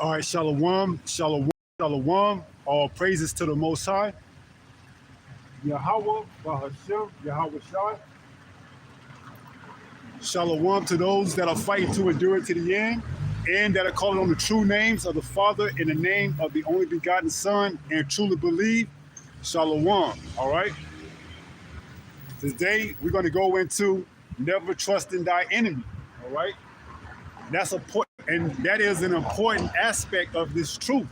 All right, shalom, shalom, shalom. All praises to the Most High. Yahweh, Bahashem, Yahweh Shai. Shalom to those that are fighting to endure it to the end and that are calling on the true names of the Father in the name of the only begotten Son and truly believe. Shalom. All right. Today we're going to go into never trusting thy enemy. All right. That's important, and that is an important aspect of this truth.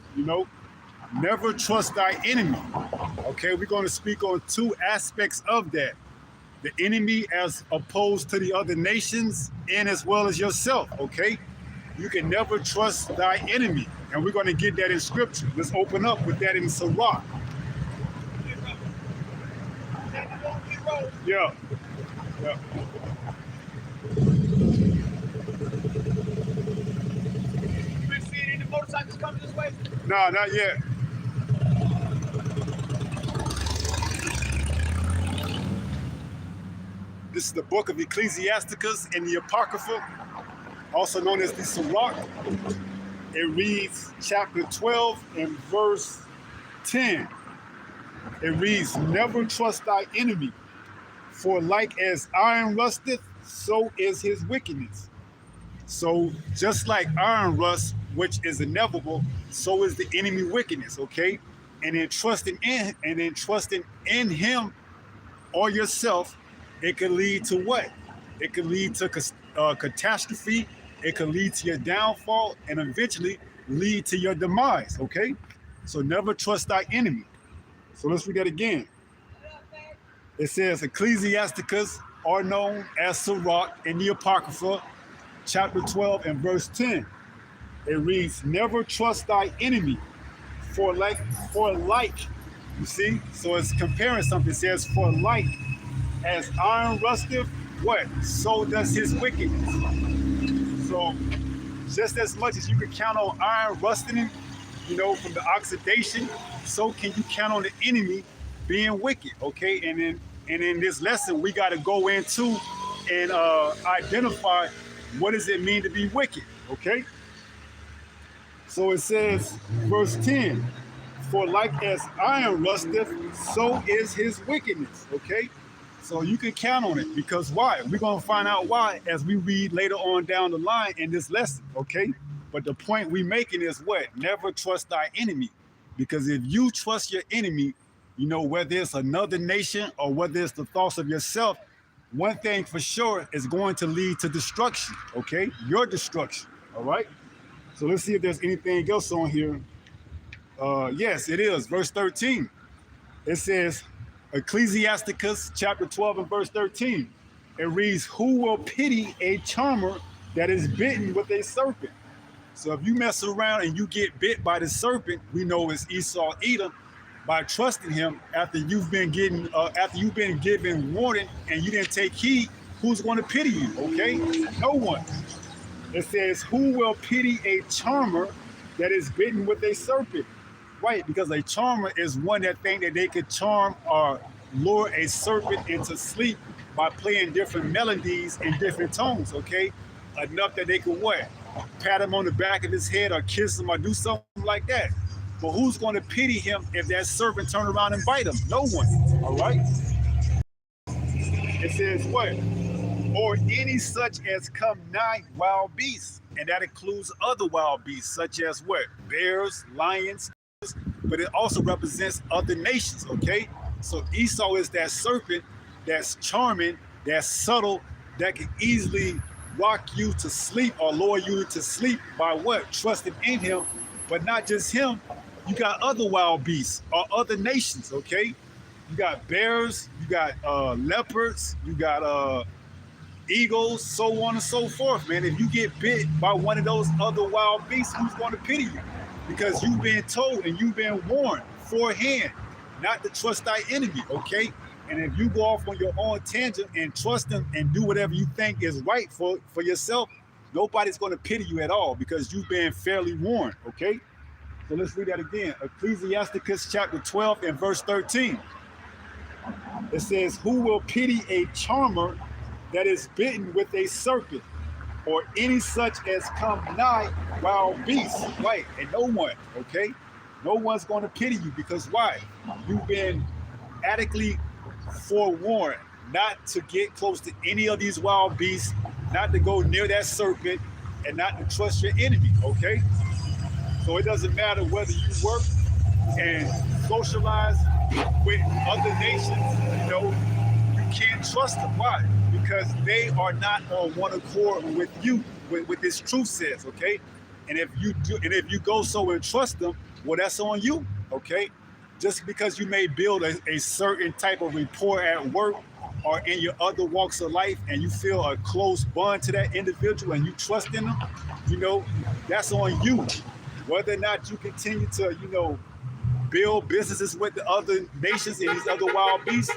Never trust thy enemy. Okay, we're going to speak on two aspects of that: the enemy as opposed to the other nations, and as well as yourself. Okay, you can never trust thy enemy, and we're going to get that in scripture. Let's open up with that in Sirach. Yeah. Motorcycles coming this way? No, not yet. This is the book of Ecclesiasticus in the Apocrypha, also known as the Sirach. It reads chapter 12 and verse 10. It reads, "Never trust thy enemy, for like as iron rusteth, so is his wickedness." So just like iron rust, which is inevitable, so is the enemy wickedness, okay? And then trusting in him or yourself, it can lead to what? It can lead to catastrophe, it can lead to your downfall, and eventually lead to your demise, okay? So never trust thy enemy. So let's read that again. It says, Ecclesiasticus are known as Sirach in the Apocrypha, chapter 12 and verse 10. It reads, "Never trust thy enemy, for like, you see? So it's comparing something. It says, for like as iron rusteth, what? So does his wickedness. So just as much as you can count on iron rusting, from the oxidation, so can you count on the enemy being wicked, okay? And in this lesson, we got to go into and identify what does it mean to be wicked, okay? So it says, verse 10, "For like as iron rusteth, so is his wickedness," okay? So you can count on it, because why? We're going to find out why as we read later on down the line in this lesson, okay? But the point we making is what? Never trust thy enemy. Because if you trust your enemy, whether it's another nation or whether it's the thoughts of yourself, one thing for sure is going to lead to destruction, okay? Your destruction, all right? So let's see if there's anything else on here. Yes, it is. Verse 13. It says, Ecclesiasticus chapter 12 and verse 13. It reads, "Who will pity a charmer that is bitten with a serpent?" So if you mess around and you get bit by the serpent, we know it's Esau Edom. By trusting him after you've been given warning and you didn't take heed, who's going to pity you? Okay, no one. It says, "Who will pity a charmer that is bitten with a serpent?" Right, because a charmer is one that think that they could charm or lure a serpent into sleep by playing different melodies in different tones, okay? Enough that they could what? Pat him on the back of his head or kiss him or do something like that. But who's going to pity him if that serpent turn around and bite him? No one, all right? It says what? "Or any such as come nigh wild beasts," and that includes other wild beasts such as what? Bears, lions, but it also represents other nations, okay? So Esau is that serpent that's charming, that's subtle, that can easily rock you to sleep or lower you to sleep by what? Trusting in him. But not just him, you got other wild beasts or other nations, okay? You got bears, you got leopards, you got eagles, so on and so forth, man. If you get bit by one of those other wild beasts, who's going to pity you? Because you've been told and you've been warned forehand not to trust thy enemy, okay? And if you go off on your own tangent and trust them and do whatever you think is right for yourself, nobody's going to pity you at all because you've been fairly warned, okay? So let's read that again. Ecclesiasticus chapter 12 and verse 13. It says, "Who will pity a charmer that is bitten with a serpent? or any such as come nigh wild beasts. Right, and no one, okay? No one's going to pity you because why? You've been adequately forewarned not to get close to any of these wild beasts, not to go near that serpent, and not to trust your enemy, okay? So it doesn't matter whether you work and socialize with other nations, you can't trust them. Why? Because they are not on one accord with you, with this truth says, okay? And if you go so and trust them, well, that's on you, okay? Just because you may build a certain type of rapport at work or in your other walks of life and you feel a close bond to that individual and you trust in them, that's on you. Whether or not you continue to, build businesses with the other nations and these other wild beasts,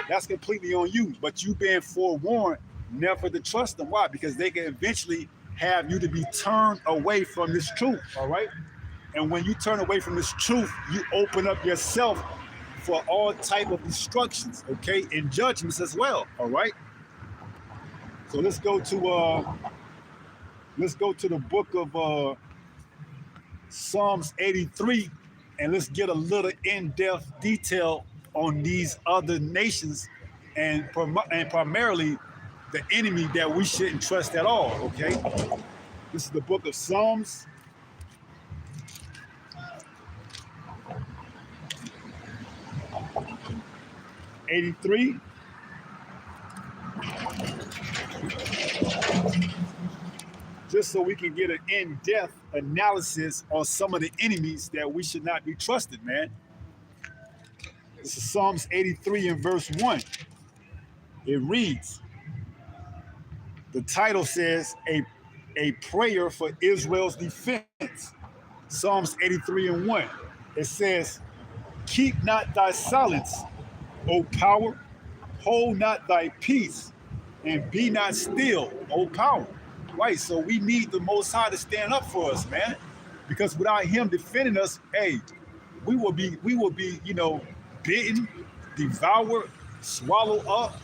that's completely on you. But you being forewarned never to trust them. Why? Because they can eventually have you to be turned away from this truth, all right? And when you turn away from this truth, you open up yourself for all type of instructions, okay, and judgments as well, all right? So let's go to the book of Psalms 83, and let's get a little in-depth detail on these other nations and primarily the enemy that we shouldn't trust at all, okay? This is the book of Psalms. '83. Just so we can get an in-depth analysis on some of the enemies that we should not be trusted, man. This is Psalms 83 and verse 1. It reads, the title says, a prayer for Israel's defense. Psalms 83 and 1. It says, keep not thy silence, O power, hold not thy peace, and be not still, O power. Right, so we need the Most High to stand up for us, man. Because without Him defending us, hey, we will be, bitten, devoured, swallowed up,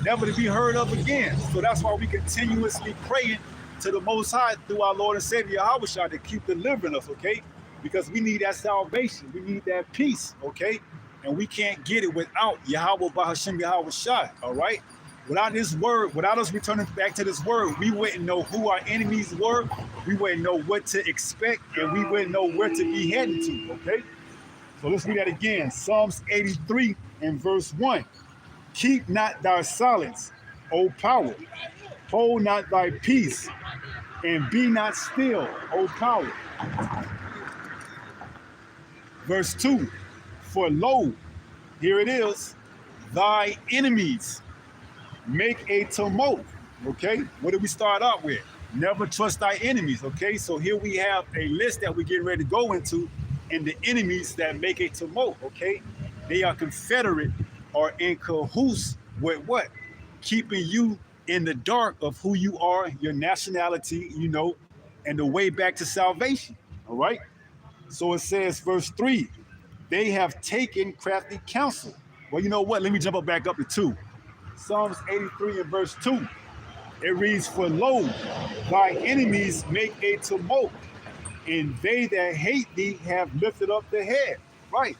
never to be heard of again. So that's why we continuously praying to the Most High through our Lord and Savior Yahushua to keep delivering us, okay? Because we need that salvation, we need that peace, okay? And we can't get it without Yahweh Bahashim Yahushua, all right? Without this word, without us returning back to this word, we wouldn't know who our enemies were, we wouldn't know what to expect, and we wouldn't know where to be heading to, okay? So let's read that again. Psalms 83 and verse 1. Keep not thy silence, O power. Hold not thy peace, and be not still, O power. Verse 2. For lo, here it is, thy enemies make a tumult, okay? What did we start out with? Never trust thy enemies, okay? So here we have a list that we're getting ready to go into, and the enemies that make a tumult, okay? They are confederate or in cahoots with what? Keeping you in the dark of who you are, your nationality, and the way back to salvation, all right? So it says, verse 3, they have taken crafty counsel. Well, you know what? Let me jump up back up to 2. Psalms 83 and verse 2. It reads, for lo, thy enemies make a tumult, and they that hate thee have lifted up their head. Right.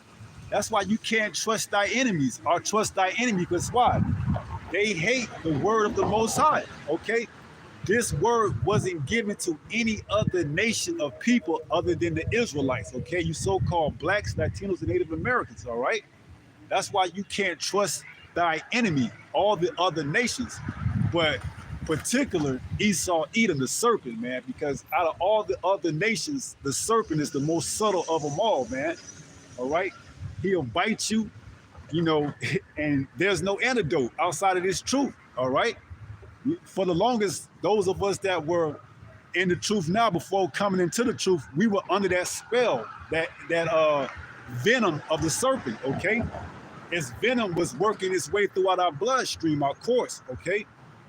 That's why you can't trust thy enemies or trust thy enemy, because why? They hate the word of the Most High, okay? This word wasn't given to any other nation of people other than the Israelites, okay? You so-called blacks, Latinos, and Native Americans, all right? That's why you can't trust thy enemy, all the other nations, but particular Esau, Edom, the serpent, man, because out of all the other nations, the serpent is the most subtle of them all, man, all right? He'll bite you, and there's no antidote outside of this truth, all right? For the longest, those of us that were in the truth now before coming into the truth, we were under that spell, that venom of the serpent, okay? Its venom was working its way throughout our bloodstream, our course, okay?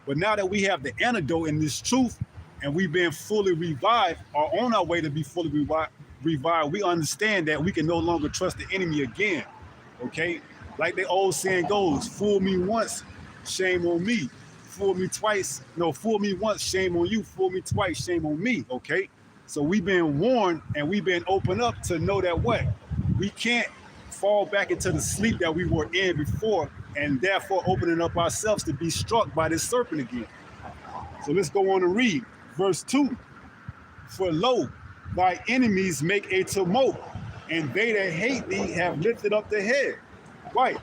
But now that we have the antidote in this truth and we've been fully revived or on our way to be fully revived, we understand that we can no longer trust the enemy again, okay? Like the old saying goes, fool me once, shame on me. fool me twice, no, fool me once, shame on you, fool me twice, shame on me, okay? So we've been warned and we've been opened up to know that what? We can't fall back into the sleep that we were in before and therefore opening up ourselves to be struck by this serpent again. So let's go on and read verse 2. For lo, thy enemies make a tumult, and they that hate thee have lifted up the head. Right.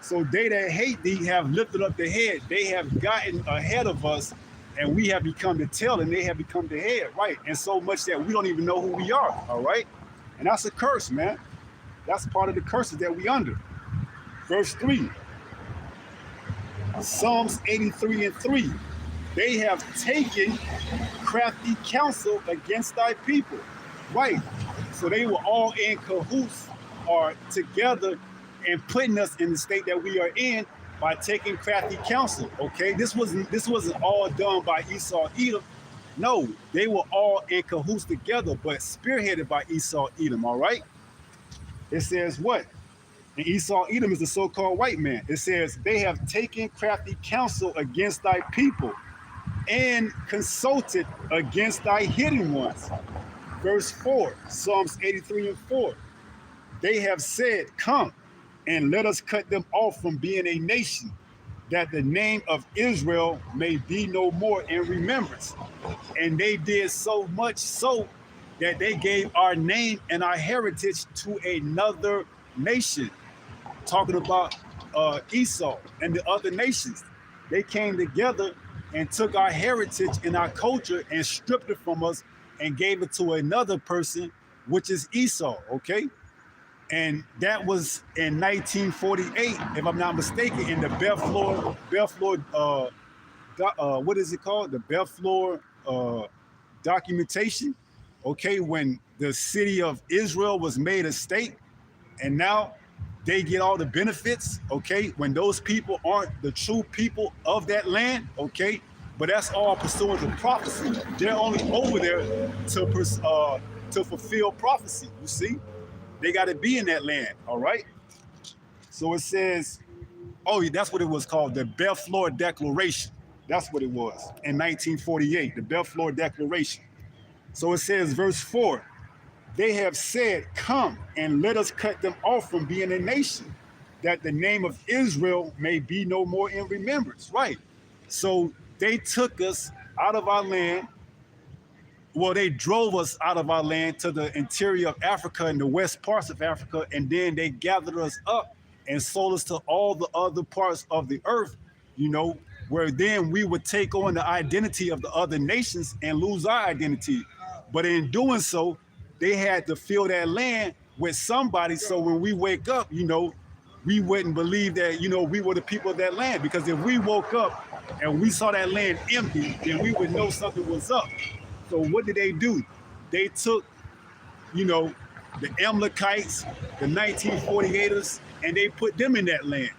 So they that hate thee have lifted up the head. They have gotten ahead of us, and we have become the tail, and they have become the head. Right. And so much that we don't even know who we are. All right. And that's a curse, man. That's part of the curses that we under. Verse 3. Psalms 83 and 3. They have taken crafty counsel against thy people. Right. So they were all in cahoots or together and putting us in the state that we are in by taking crafty counsel. Okay. This wasn't all done by Esau Edom. No, they were all in cahoots together, but spearheaded by Esau Edom. All right. It says what? And Esau Edom is the so-called white man. It says they have taken crafty counsel against thy people and consulted against thy hidden ones. Verse 4, Psalms 83 and 4. They have said, come and let us cut them off from being a nation, that the name of Israel may be no more in remembrance. And they did so much so that they gave our name and our heritage to another nation. Talking about Esau and the other nations. They came together and took our heritage and our culture and stripped it from us and gave it to another person, which is Esau, okay? And that was in 1948, if I'm not mistaken, in the Belflor, what is it called? The Belflor documentation, okay? When the city of Israel was made a state, and now they get all the benefits, okay? When those people aren't the true people of that land, okay? But that's all pursuant to prophecy. They're only over there to fulfill prophecy, you see? They got to be in that land, all right? So it says, oh, that's what it was called, the Belflor Declaration. That's what it was in 1948, the Belflor Declaration. So it says, verse 4, they have said, come and let us cut them off from being a nation, that the name of Israel may be no more in remembrance. Right. So they took us out of our land. Well, they drove us out of our land to the interior of Africa and the west parts of Africa, and then they gathered us up and sold us to all the other parts of the earth, you know, where then we would take on the identity of the other nations and lose our identity. But in doing so, they had to fill that land with somebody. So when we wake up, you know, we wouldn't believe that, you know, we were the people of that land. Because if we woke up and we saw that land empty, then we would know something was up. So what did they do? They took, you know, the Amalekites, the 1948ers, and they put them in that land,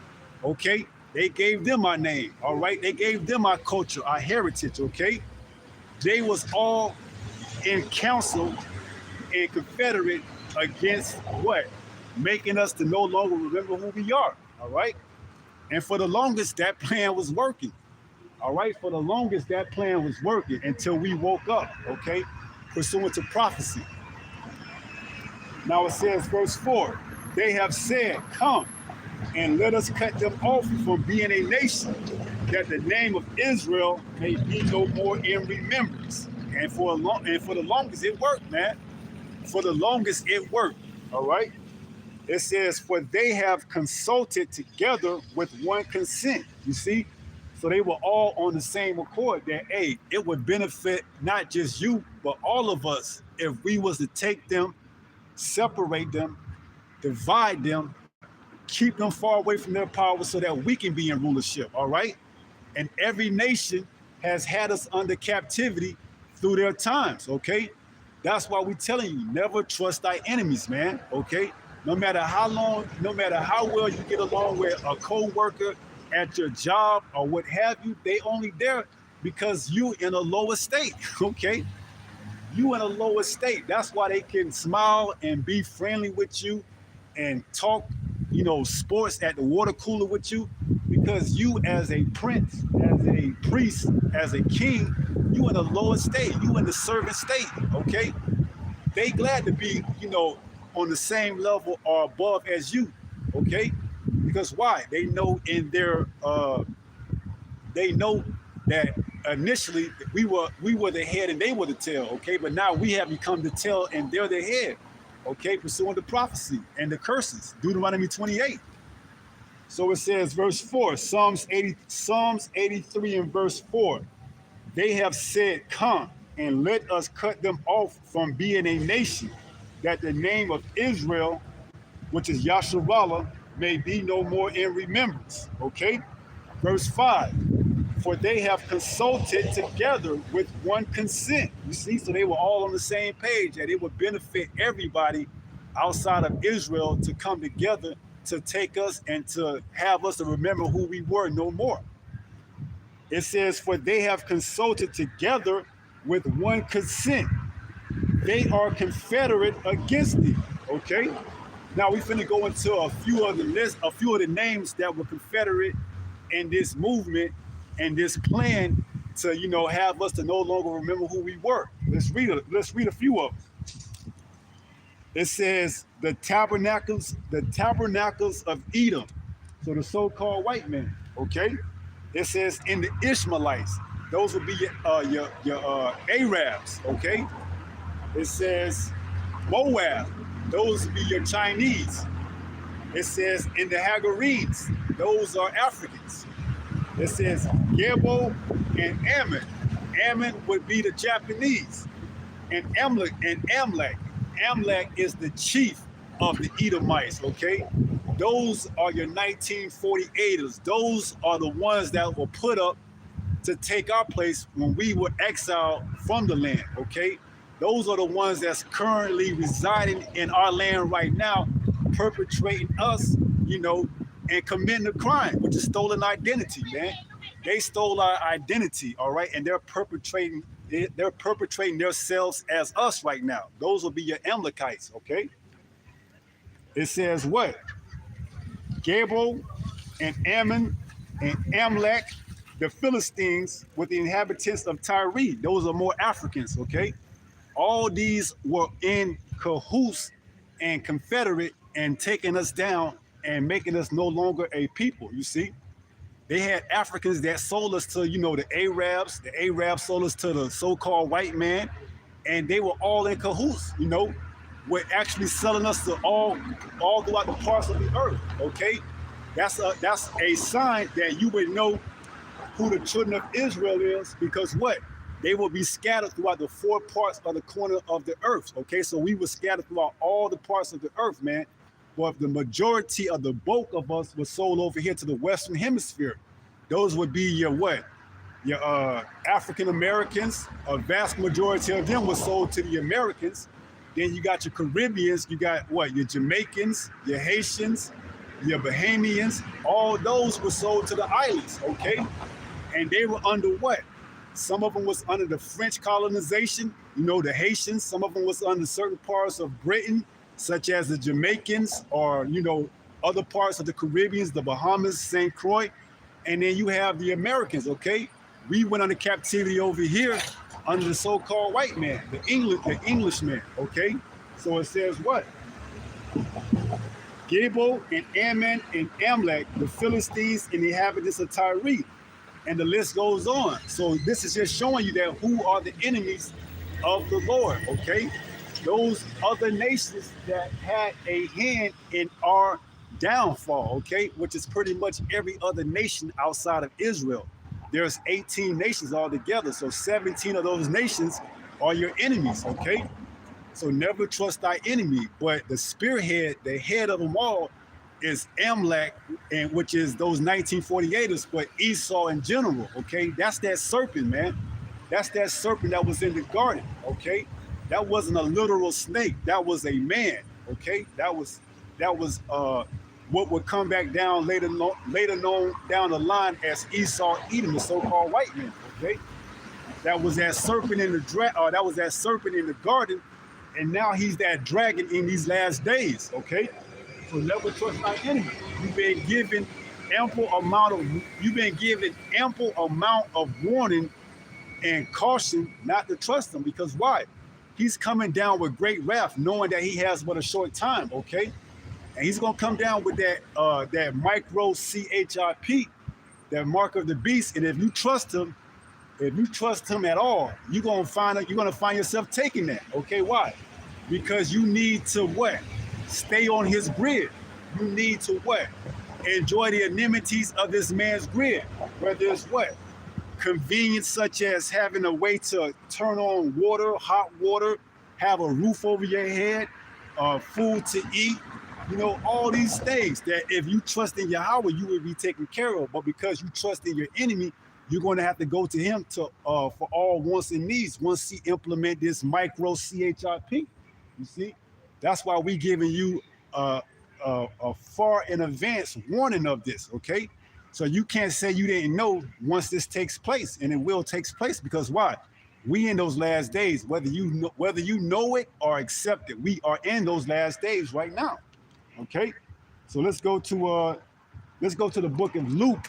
okay? They gave them our name, all right? They gave them our culture, our heritage, okay? They was all in council and confederate against what? Making us to no longer remember who we are, all right? And for the longest, that plan was working, all right? For the longest, that plan was working until we woke up, okay? Pursuant to prophecy. Now it says, verse 4, they have said, come and let us cut them off from being a nation, that the name of Israel may be no more in remembrance. And for the longest, it worked, man. For the longest, it worked, all right? It says, for they have consulted together with one consent, you see? So they were all on the same accord that, hey, it would benefit not just you, but all of us if we was to take them, separate them, divide them, keep them far away from their power so that we can be in rulership, all right? And every nation has had us under captivity through their times, okay? That's why we're telling you, never trust thy enemies, man, okay? No matter how long, no matter how well you get along with a co-worker at your job or what have you, they only there because you in a lower state, okay? You in a lower state. That's why they can smile and be friendly with you and talk, you know, sports at the water cooler with you. Because you as a prince, as a priest, as a king, you in a lower state, you in the servant state, okay? They glad to be, on the same level or above as you, okay? Because why? They know that initially we were the head and they were the tail, okay? But now we have become the tail and they're the head, okay? Pursuing the prophecy and the curses, Deuteronomy 28. So it says, verse 4, Psalms 83 and verse 4. They have said, come and let us cut them off from being a nation, that the name of Israel, which is Yasharallah, may be no more in remembrance. Okay? Verse 5. For they have consulted together with one consent. You see, so they were all on the same page that it would benefit everybody outside of Israel to come together to take us and to have us to remember who we were no more. It says, for they have consulted together with one consent. They are confederate against thee. Okay? Now we finna go into a few of the names that were confederate in this movement and this plan to, have us to no longer remember who we were. Let's read a few of them. It says the tabernacles of Edom, so the so-called white men. Okay, it says in the Ishmaelites, those would be your Arabs. Okay, it says Moab, those would be your Chinese. It says in the Hagarenes, those are Africans. It says Gebo and Ammon. Ammon would be the Japanese, and Amlek. Amlek is the chief of the Edomites, okay? Those are your 1948ers. Those are the ones that were put up to take our place when we were exiled from the land, okay? Those are the ones that's currently residing in our land right now, perpetrating us, and committing a crime, which is stolen identity, man. They stole our identity, all right? And they're perpetrating themselves as us right now. Those will be your Amalekites, okay? It says what? Gebo and Ammon and Amlek, the Philistines with the inhabitants of Tyre. Those are more Africans, okay? All these were in cahoots and confederate and taking us down and making us no longer a people, you see? They had Africans that sold us to, the Arabs. The Arabs sold us to the so-called white man. And they were all in cahoots, with actually selling us to all throughout the parts of the earth, okay? That's a sign that you would know who the children of Israel is, because what? They will be scattered throughout the four parts of the corner of the earth, okay? So we were scattered throughout all the parts of the earth, man. But the majority of the bulk of us was sold over here to the Western Hemisphere. Those would be your what? Your African Americans. A vast majority of them was sold to the Americans. Then you got your Caribbeans. You got what? Your Jamaicans, your Haitians, your Bahamians. All those were sold to the islands, okay? And they were under what? Some of them was under the French colonization. The Haitians. Some of them was under certain parts of Britain, such as the Jamaicans or, other parts of the Caribbeans, the Bahamas, St. Croix. And then you have the Americans, okay? We went under captivity over here under the so-called white man, the Englishman, okay? So it says what? Gebo and Ammon and Amlek, the Philistines and the inhabitants of Tyre. And the list goes on. So this is just showing you that who are the enemies of the Lord, okay? Those other nations that had a hand in our downfall, okay, which is pretty much every other nation outside of Israel. There's 18 nations altogether, so 17 of those nations are your enemies, okay? So never trust thy enemy, but the spearhead, the head of them all is Amlek, and which is those 1948ers, but Esau in general, okay? That's that serpent, man. That's that serpent that was in the garden, okay? That wasn't a literal snake. That was a man. Okay, that was what would come back down later known down the line as Esau Edom, the so-called white man. Okay, that was that serpent in the that was that serpent in the garden, and now he's that dragon in these last days. Okay, so never trust thy enemy. You've been given ample amount of warning and caution not to trust him. Because why? He's coming down with great wrath, knowing that he has but a short time, okay? And he's gonna come down with that micro CHIP, that mark of the beast. And if you trust him at all, you're gonna find yourself taking that. Okay, why? Because you need to what? Stay on his grid. You need to what? Enjoy the amenities of this man's grid. Whether it's what? Convenience such as having a way to turn on water, hot water, have a roof over your head, food to eat, all these things that if you trust in Yahweh, you will be taken care of. But because you trust in your enemy, you're going to have to go to him for all wants and needs once he implement this micro CHIP. You see, that's why we giving you a far in advance warning of this. Okay, so you can't say you didn't know once this takes place, and it will take place. Because why? We in those last days, whether you know it or accept it, we are in those last days right now. Okay, so let's go to the book of Luke,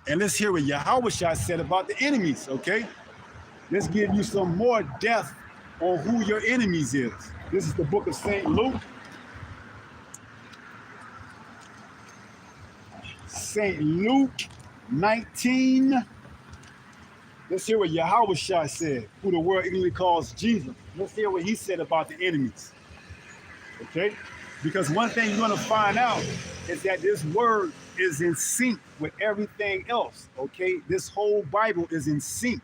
and let's hear what Yahushua said about the enemies. Okay, let's give you some more depth on who your enemies is. This is the book of St. Luke. St. Luke 19. Let's hear what Yahushua said, who the world ignorantly calls Jesus. Let's hear what he said about the enemies. Okay? Because one thing you're going to find out is that this word is in sync with everything else. Okay? This whole Bible is in sync.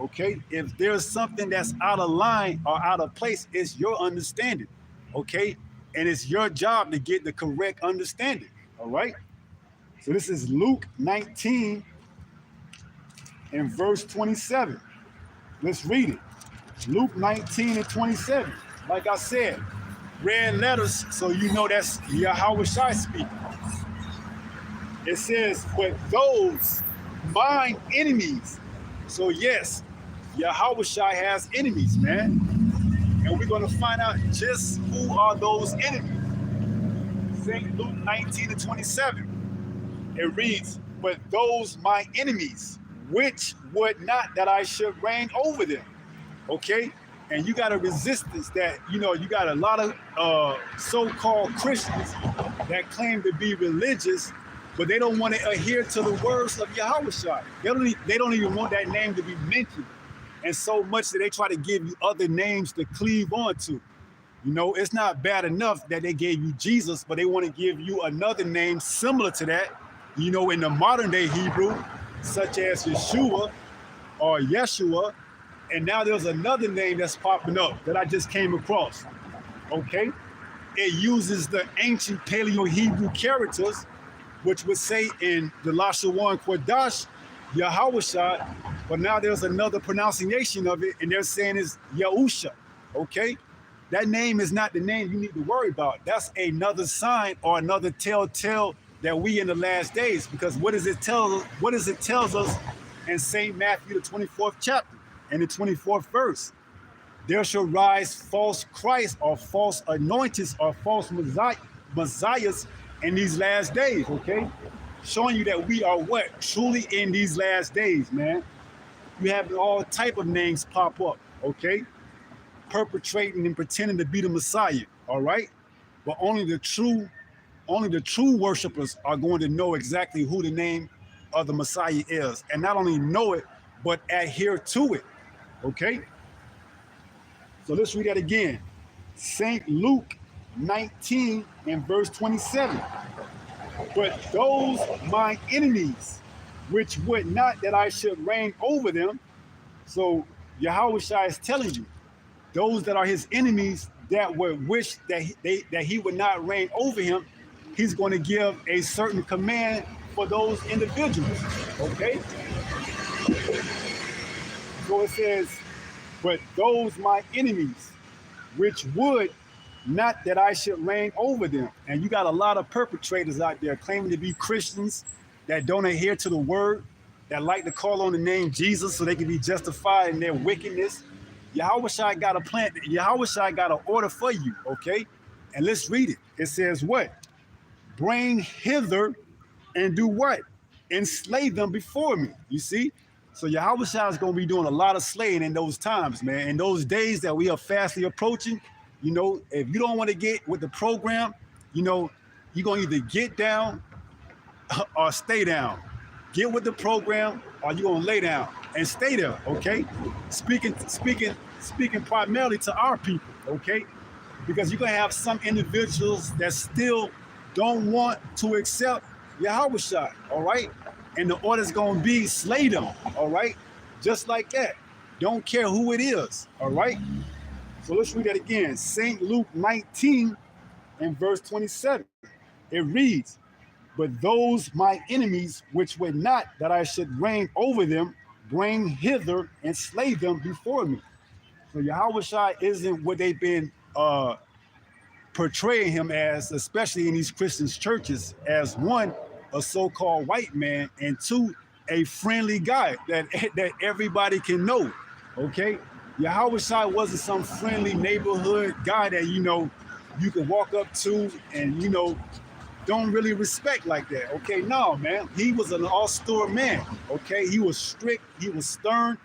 Okay? If there's something that's out of line or out of place, it's your understanding. Okay? And it's your job to get the correct understanding. All right? So this is Luke 19 and verse 27. Let's read it. Luke 19 and 27. Like I said, red letters, so you know that's Yahushua speaking. It says, but those mine enemies. So yes, Yahushua has enemies, man. And we're going to find out just who are those enemies. St. Luke 19 and 27. It reads, but those my enemies, which would not that I should reign over them. Okay? And you got a resistance that, you got a lot of so-called Christians that claim to be religious, but they don't want to adhere to the words of Yahushua. They don't even want that name to be mentioned. And so much that they try to give you other names to cleave on to. It's not bad enough that they gave you Jesus, but they want to give you another name similar to that, in the modern day Hebrew, such as Yeshua or Yeshua. And now there's another name that's popping up that I just came across. Okay? It uses the ancient Paleo-Hebrew characters, which would say in the Lashawan Kodash, Yahushua, but now there's another pronunciation of it, and they're saying it's Yahusha. Okay? That name is not the name you need to worry about. That's another sign or another telltale that we in the last days. Because what does it tell us in St. Matthew, the 24th chapter, and the 24th verse? There shall rise false Christ or false anointings or false messiahs in these last days, okay? Showing you that we are what? Truly in these last days, man. You have all type of names pop up, okay? Perpetrating and pretending to be the Messiah, all right? But only the true worshipers are going to know exactly who the name of the Messiah is. And not only know it, but adhere to it, okay? So let's read that again. St. Luke 19 and verse 27. But those my enemies, which would not that I should reign over them. So Yahushua is telling you, those that are his enemies that would wish that he would not reign over him, he's going to give a certain command for those individuals, okay? So it says, but those my enemies, which would not that I should reign over them. And you got a lot of perpetrators out there claiming to be Christians that don't adhere to the word, that like to call on the name Jesus so they can be justified in their wickedness. Yahushua got a plan. Yahushua got an order for you, okay? And let's read it. It says what? Bring hither and do what? And slay them before me. You see? So Yahweh Shai is going to be doing a lot of slaying in those times, man. In those days that we are fastly approaching, if you don't want to get with the program, you're going to either get down or stay down. Get with the program or you're going to lay down and stay there, okay? Speaking primarily to our people, okay? Because you're going to have some individuals that still don't want to accept Yahweh Shai, all right? And the order's going to be slay them, all right? Just like that. Don't care who it is, all right? So let's read that again. St. Luke 19 and verse 27. It reads, "But those my enemies which would not that I should reign over them, bring hither and slay them before me." So Yahweh Shai isn't what they've been portraying him as, especially in these Christian churches, as one, a so-called white man, and two, a friendly guy that everybody can know. Okay? Yahweh Shai wasn't some friendly neighborhood guy that you can walk up to and don't really respect like that. Okay, no, man. He was an all-star man. Okay, he was strict, he was stern,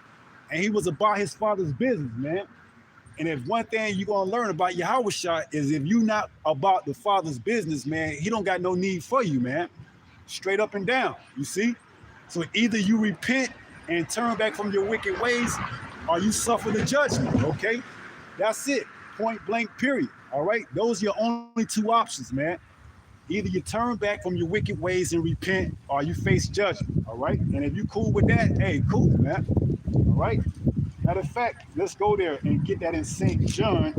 and he was about his father's business, man. And if one thing you're gonna learn about Yahweh Shai is if you're not about the father's business, man, he don't got no need for you, man. Straight up and down, you see? So either you repent and turn back from your wicked ways, or you suffer the judgment, okay? That's it, point blank, period, all right? Those are your only two options, man. Either you turn back from your wicked ways and repent, or you face judgment, all right? And if you cool with that, hey, cool, man, all right? Matter of fact, let's go there and get that in St. John.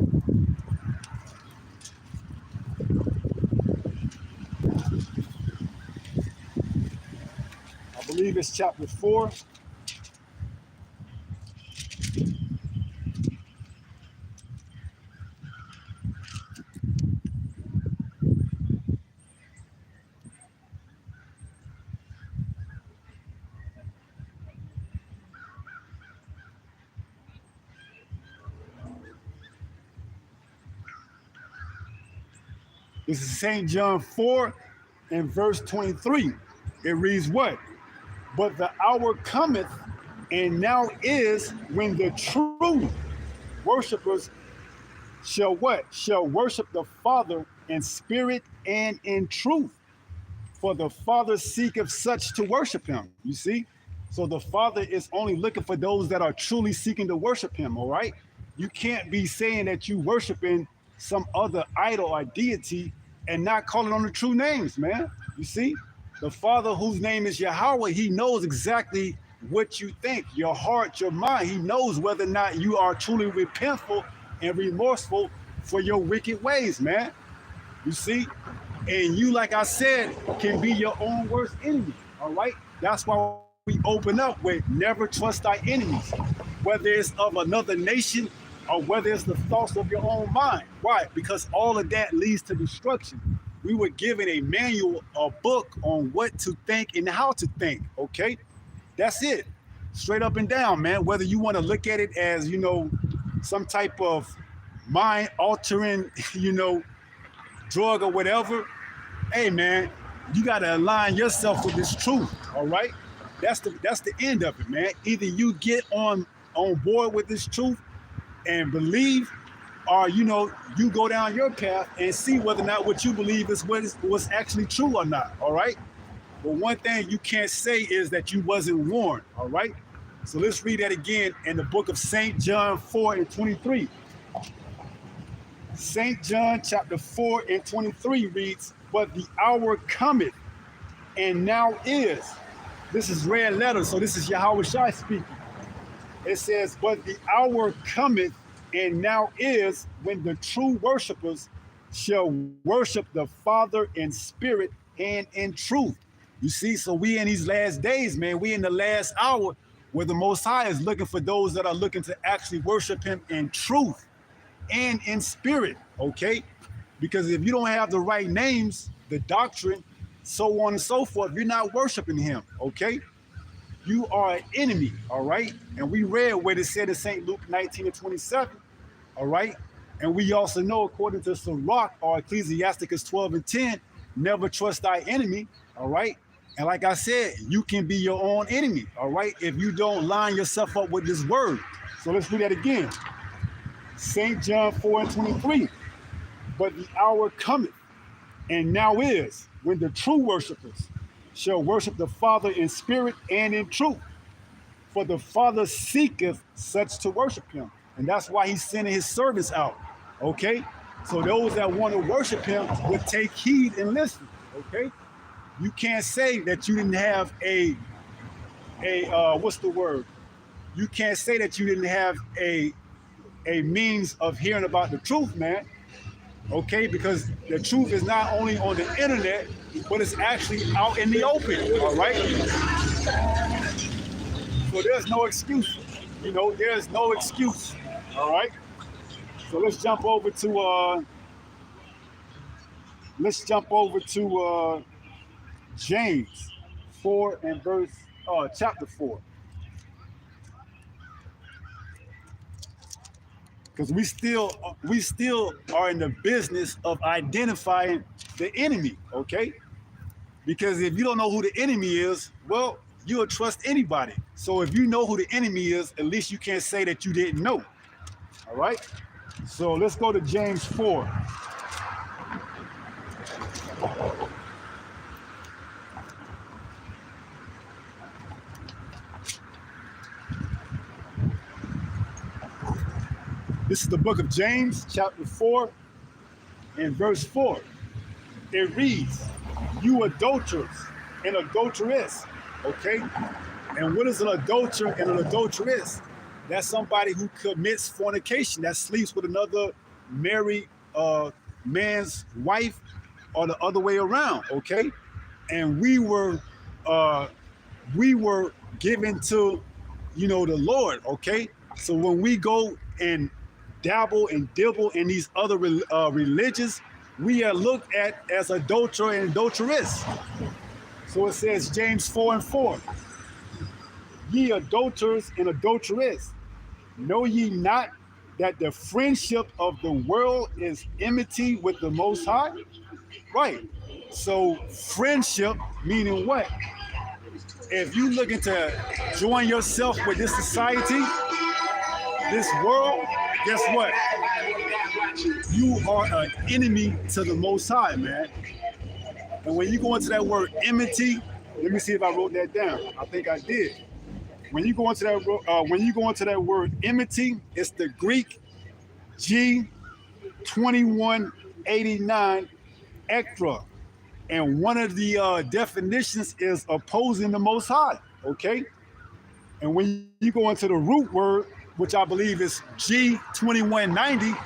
I believe it's chapter 4. This is St. John 4 and verse 23. It reads what? "But the hour cometh, and now is, when the true worshipers shall what? Shall worship the Father in spirit and in truth. For the Father seeketh such to worship him." You see? So the Father is only looking for those that are truly seeking to worship him, all right? You can't be saying that you worshiping some other idol or deity and not calling on the true names, man. You see? The Father, whose name is Yahweh, he knows exactly what you think, your heart, your mind. He knows whether or not you are truly repentful and remorseful for your wicked ways, man. You see? And you, like I said, can be your own worst enemy, all right? That's why we open up with never trust thy enemies, whether it's of another nation or whether it's the thoughts of your own mind. Why? Because all of that leads to destruction. We were given a manual, a book on what to think and how to think, okay? That's it. Straight up and down, man. Whether you want to look at it as, some type of mind-altering, drug or whatever, hey, man, you got to align yourself with this truth, all right? That's the end of it, man. Either you get on board with this truth and believe, or you go down your path and see whether or not what you believe is what's actually true or not, all right? But one thing you can't say is that you wasn't warned, all right? So let's read that again in the book of St. John 4 and 23. St. John chapter 4 and 23 reads, "But the hour cometh, and now is." This is red letters, so this is Yahweh Shai speaking. It says, "But the hour cometh, and now is, when the true worshipers shall worship the Father in spirit and in truth." You see, so we in these last days, man, we in the last hour where the Most High is looking for those that are looking to actually worship him in truth and in spirit, okay? Because if you don't have the right names, the doctrine, so on and so forth, you're not worshiping him, okay? You are an enemy, all right? And we read what it said in St. Luke 19 and 27, all right? And we also know, according to Sirach or Ecclesiasticus 12 and 10, never trust thy enemy, all right? And like I said, you can be your own enemy, all right, if you don't line yourself up with this word. So let's do that again. St. John 4:23. But the hour cometh, and now is, when the true worshipers shall worship the Father in spirit and in truth. For the Father seeketh such to worship him. And that's why he's sending his servants out. Okay? So those that want to worship him would take heed and listen. Okay? You can't say that you didn't have a what's the word? You can't say that you didn't have a means of hearing about the truth, man. Okay, because the truth is not only on the internet, but it's actually out in the open. All right. So there's no excuse. You know, there's no excuse. All right. So let's jump over to James 4 and chapter 4. Because we still are in the business of identifying the enemy, okay? Because if you don't know who the enemy is, well, you'll trust anybody. So if you know who the enemy is, at least you can't say that you didn't know. All right? So let's go to James 4. This is the book of James, chapter 4, and verse 4. It reads, you adulterers and adulteress, okay? And what is an adulterer and an adulteress? That's somebody who commits fornication, that sleeps with another married man's wife, or the other way around, okay? And we were given to, the Lord, okay? So when we go and dabble and dibble in these other religions, we are looked at as adulterer and adulteress. So it says James 4 and 4. Ye adulterers and adulteress, know ye not that the friendship of the world is enmity with the Most High? Right. So friendship meaning what? If you looking to join yourself with this society, this world, guess what? You are an enemy to the Most High, man. And when you go into that word enmity, let me see if I wrote that down. I think I did. When you go into that word enmity, it's the Greek G2189 ektra, and one of the definitions is opposing the Most High. Okay, and when you go into the root word, which I believe is G2190,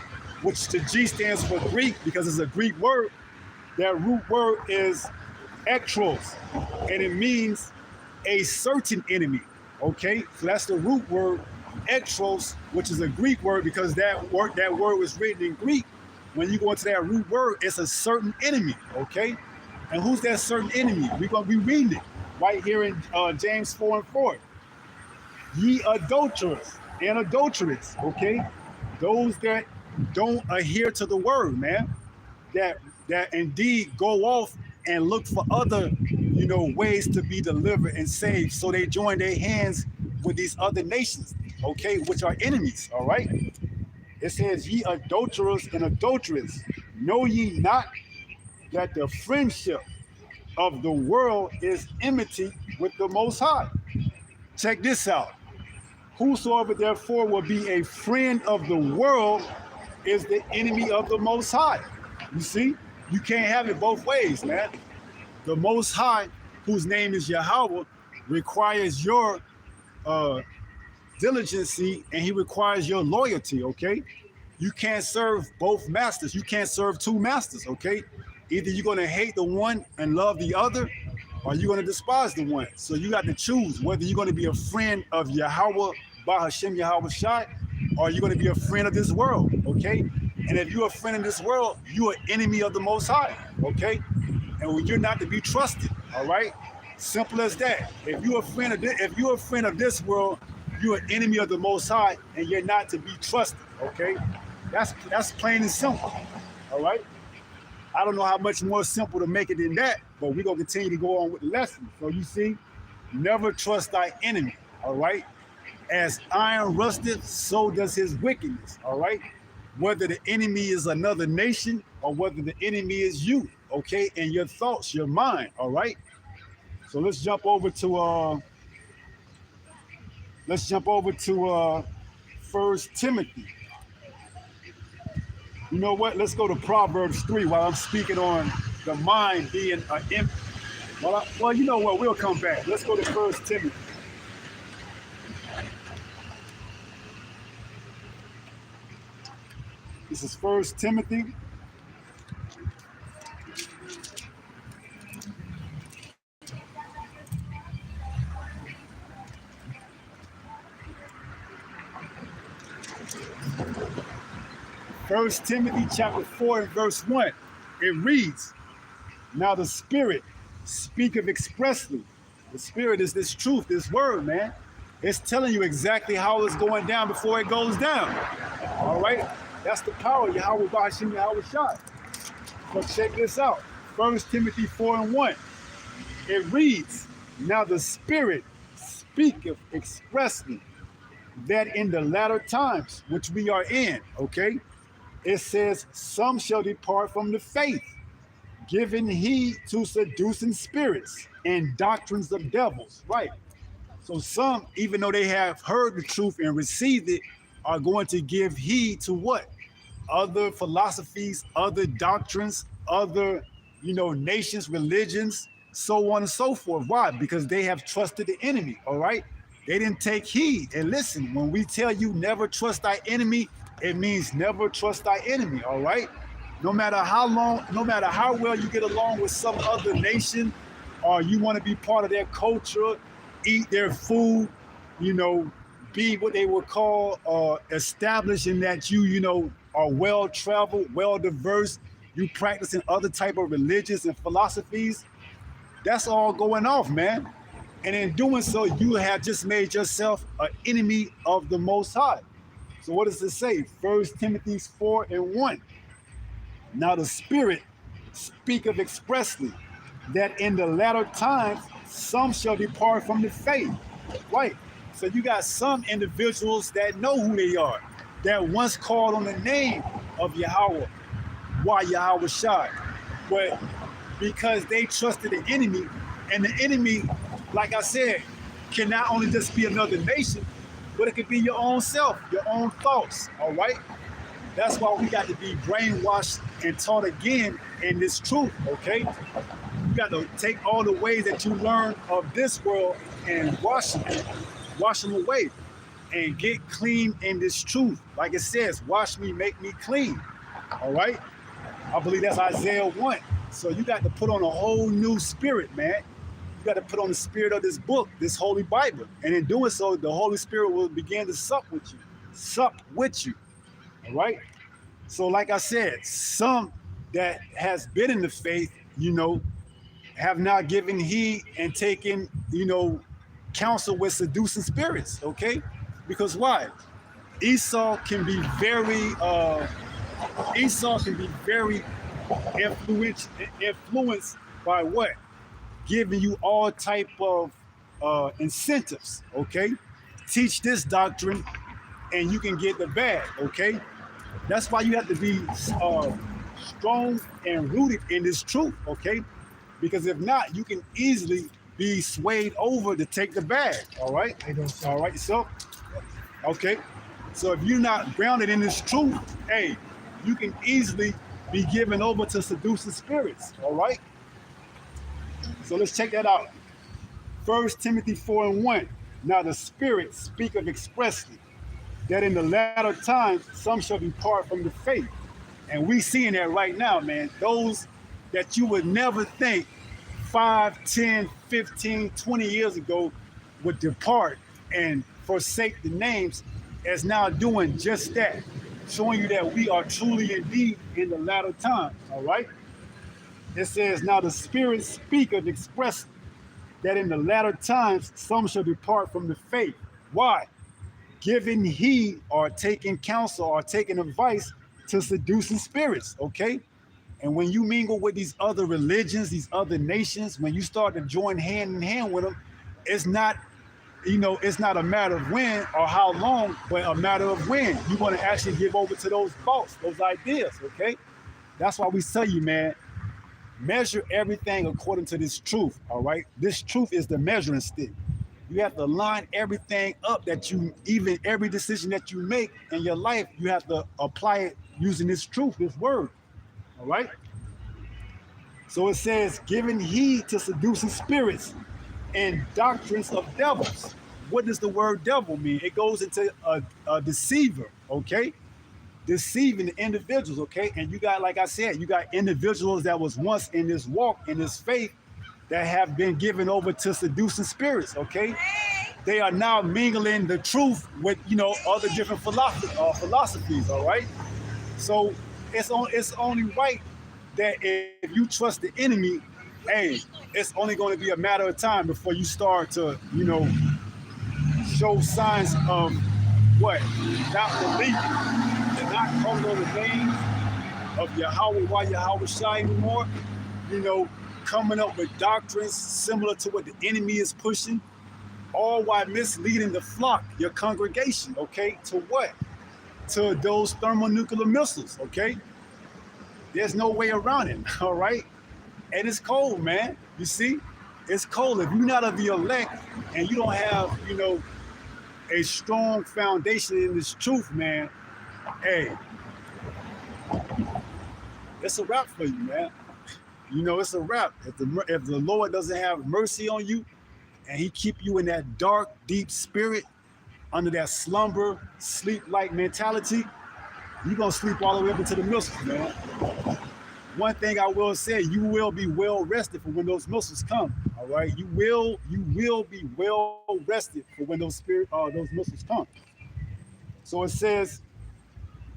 which the G stands for Greek because it's a Greek word. That root word is ektros, and it means a certain enemy. Okay, so that's the root word ektros, which is a Greek word because that word was written in Greek. When you go into that root word, it's a certain enemy. Okay, and who's that certain enemy? We're gonna be reading it right here in James 4 and 4. Ye adulterers and adulteress, okay? Those that don't adhere to the word, man, that indeed go off and look for other, ways to be delivered and saved. So they join their hands with these other nations, okay, which are enemies, all right? It says, ye adulterers and adulteress, know ye not that the friendship of the world is enmity with the Most High? Check this out. Whosoever therefore will be a friend of the world is the enemy of the Most High. You see, you can't have it both ways, man. The Most High, whose name is Yahweh, requires your diligency, and he requires your loyalty, okay? You can't serve both masters. You can't serve two masters, okay? Either you're going to hate the one and love the other, or you're going to despise the one. So you got to choose whether you're going to be a friend of Yahweh, Bahashem Yahweh Shai, or you're going to be a friend of this world, okay? And if you're a friend of this world, you're an enemy of the Most High, okay? And you're not to be trusted, all right? Simple as that. If you're a friend of this world, you're an enemy of the Most High, and you're not to be trusted, okay? That's plain and simple, all right? I don't know how much more simple to make it than that, but we're going to continue to go on with the lesson. So you see, never trust thy enemy, all right? As iron rusteth, so does his wickedness, all right? Whether the enemy is another nation or whether the enemy is you, okay? And your thoughts, your mind, all right? So let's jump over to First Timothy. You know what? Let's go to Proverbs 3 while I'm speaking on the mind being an imp. Well, you know what? We'll come back. Let's go to First Timothy. This is First Timothy. First Timothy chapter 4 and verse 1. It reads, now the Spirit speaketh expressly. The Spirit is this truth, this word, man. It's telling you exactly how it's going down before it goes down. All right? That's the power of Yahweh Bashim Yahweh Shai. So check this out. First Timothy 4 and 1. It reads, now the Spirit speaketh expressly that in the latter times, which we are in, okay? It says, some shall depart from the faith, giving heed to seducing spirits and doctrines of devils. Right. So some, even though they have heard the truth and received it, are going to give heed to what? Other philosophies, other doctrines, other, nations, religions, so on and so forth. Why? Because they have trusted the enemy, all right? They didn't take heed. And listen, when we tell you never trust thy enemy, it means never trust thy enemy, all right? No matter how long, no matter how well you get along with some other nation, or you want to be part of their culture, eat their food, be what they would call established in that you are well-traveled, well-diverse, you practicing other type of religions and philosophies, that's all going off, man. And in doing so, you have just made yourself an enemy of the Most High. So what does it say? 1 Timothy 4 and 1. Now the Spirit speaketh expressly that in the latter times some shall depart from the faith. Right. So you got some individuals that know who they are, that once called on the name of Yahweh, Yahweh Shai, but because they trusted the enemy, and the enemy, like I said, can not only just be another nation, but it could be your own self, your own thoughts, all right? That's why we got to be brainwashed and taught again in this truth, okay? You got to take all the ways that you learn of this world and wash them away and get clean in this truth. Like it says, wash me, make me clean, all right? I believe that's Isaiah 1. So you got to put on a whole new spirit, man. You got to put on the spirit of this book, this Holy Bible. And in doing so, the Holy Spirit will begin to sup with you. All right? So like I said, some that has been in the faith, have not given heed and taken, counsel with seducing spirits, okay? Because why? Esau can be very influenced by what? Giving you all type of incentives, okay? Teach this doctrine and you can get the bag, okay? That's why you have to be strong and rooted in this truth, okay? Because if not, you can easily be swayed over to take the bag, all right? All right, so, okay. So if you're not grounded in this truth, hey, you can easily be given over to seducing spirits, all right? So let's check that out. 1 Timothy 4 and 1. Now the Spirit speaketh expressly that in the latter times some shall depart from the faith. And we seeing that right now, man. Those that you would never think 5, 10, 15, 20 years ago would depart and forsake the names is now doing just that, showing you that we are truly indeed in the latter times, all right? It says, now the Spirit speaketh expressly that in the latter times some shall depart from the faith. Why? Giving heed or taking counsel or taking advice to seducing spirits, okay? And when you mingle with these other religions, these other nations, when you start to join hand in hand with them, it's not, it's not a matter of when or how long, but a matter of when you want to actually give over to those thoughts, those ideas, okay? That's why we tell you, man, measure everything according to this truth, all right? This truth is the measuring stick. You have to line everything up that even every decision that you make in your life, you have to apply it using this truth, this word, all right? So it says, giving heed to seducing spirits and doctrines of devils. What does the word devil mean? It goes into a deceiver, okay? Deceiving individuals, okay? And you got, like I said, you got individuals that was once in this walk, in this faith, that have been given over to seducing spirits, okay? They are now mingling the truth with, other different philosophies, all right? So it's only right that if you trust the enemy, hey, it's only going to be a matter of time before you start to, show signs of what? Not believing and not calling on the name of Yahweh, why Yahweh Shai anymore, coming up with doctrines similar to what the enemy is pushing, all while misleading the flock, your congregation, okay? To what? To those thermonuclear missiles, okay? There's no way around it, all right? And it's cold, man. You see? It's cold. If you're not of the elect and you don't have, a strong foundation in this truth, man, hey, it's a wrap for you, man. It's a wrap. If the Lord doesn't have mercy on you and he keep you in that dark, deep spirit, under that slumber, sleep-like mentality, you're going to sleep all the way up into the missiles, man. One thing I will say, you will be well rested for when those missiles come, all right? You will be well rested for when those missiles come. So it says,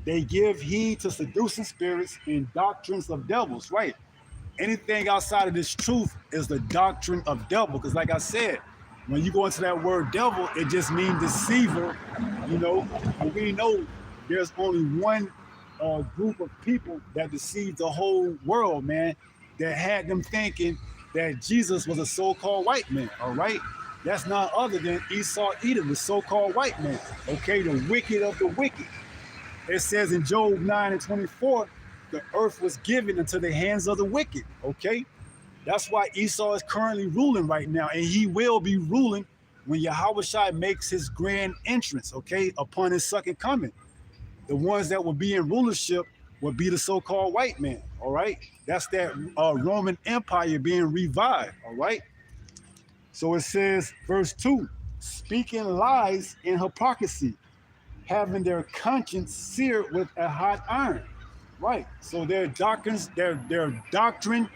they give heed to seducing spirits and doctrines of devils, right? Anything outside of this truth is the doctrine of devil. Because like I said, when you go into that word devil, it just means deceiver, and we know there's only one group of people that deceived the whole world, man, that had them thinking that Jesus was a so-called white man, all right? That's none other than Esau Edom, the so-called white man, okay? The wicked of the wicked. It says in Job 9:24, the earth was given into the hands of the wicked, okay? That's why Esau is currently ruling right now, and he will be ruling when Yahweh Shai makes his grand entrance, okay, upon his second coming. The ones that will be in rulership will be the so-called white man, all right? That's that Roman Empire being revived, all right? So it says, verse 2, speaking lies and hypocrisy, having their conscience seared with a hot iron. Right. So their doctrines, their doctrine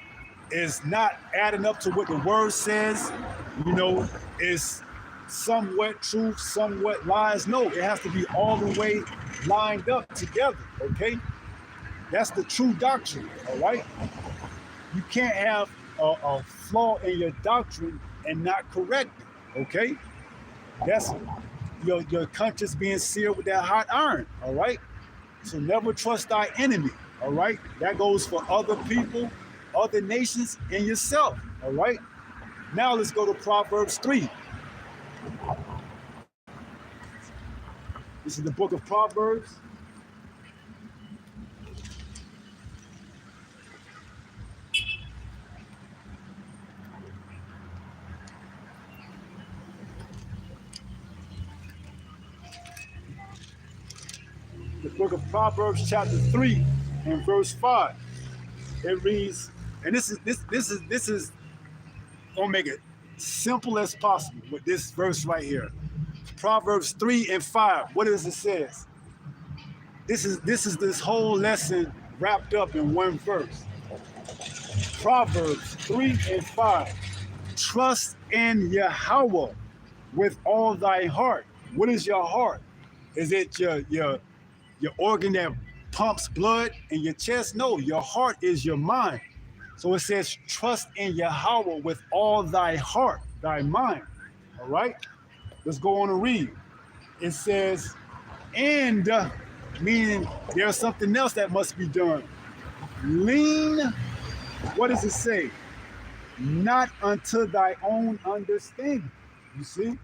is not adding up to what the word says, is somewhat truth, somewhat lies. No, it has to be all the way lined up together, okay? That's the true doctrine, all right? You can't have a flaw in your doctrine and not correct it, okay? That's your conscience being seared with that hot iron, all right? So never trust thy enemy, all right? That goes for other people, other nations, and yourself, all right? Now let's go to Proverbs 3. This is the book of Proverbs. The book of Proverbs, chapter 3, and verse 5. It reads, and this is gonna make it simple as possible with this verse right here. Proverbs 3 and 5. What does it says? This is this whole lesson wrapped up in one verse. Proverbs 3 and 5. Trust in Yahweh with all thy heart. What is your heart? Is it your organ that pumps blood in your chest? No, your heart is your mind. So it says, trust in Yahweh with all thy heart, thy mind. All right? Let's go on and read. It says, and meaning there's something else that must be done. Lean, what does it say? Not unto thy own understanding. You see?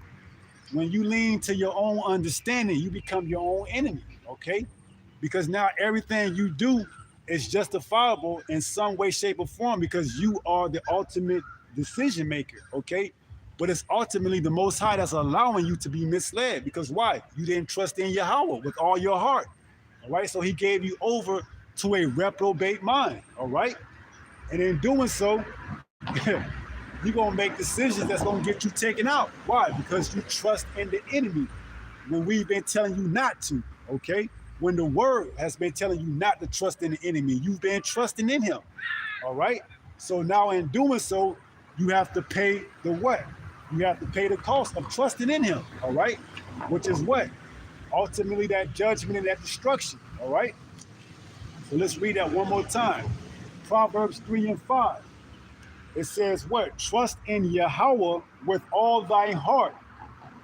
When you lean to your own understanding, you become your own enemy, okay? Because now everything you do is justifiable in some way, shape, or form because you are the ultimate decision maker, okay? But it's ultimately the Most High that's allowing you to be misled because why? You didn't trust in Yahweh with all your heart, all right? So he gave you over to a reprobate mind, all right? And in doing so, you're gonna make decisions that's gonna get you taken out. Why? Because you trust in the enemy when we've been telling you not to, okay? When the word has been telling you not to trust in the enemy, you've been trusting in him. All right. So now in doing so, you have to pay the what? You have to pay the cost of trusting in him. All right. Which is what? Ultimately that judgment and that destruction. All right. So let's read that one more time. Proverbs 3 and 5. It says what? Trust in Yahweh with all thy heart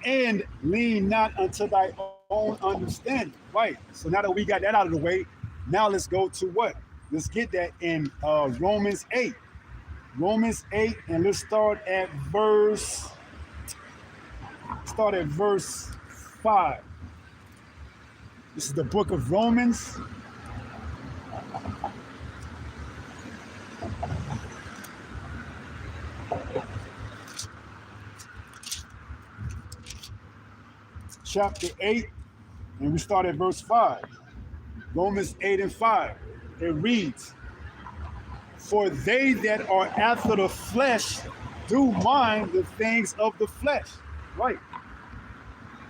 and lean not unto thy own understanding. Right. So now that we got that out of the way, now let's go to what? Let's get that in Romans 8. Romans 8, and let's start at verse 5. This is the book of Romans. Chapter 8, and we start at verse 5. Romans 8 and 5. It reads, for they that are after the flesh do mind the things of the flesh. Right.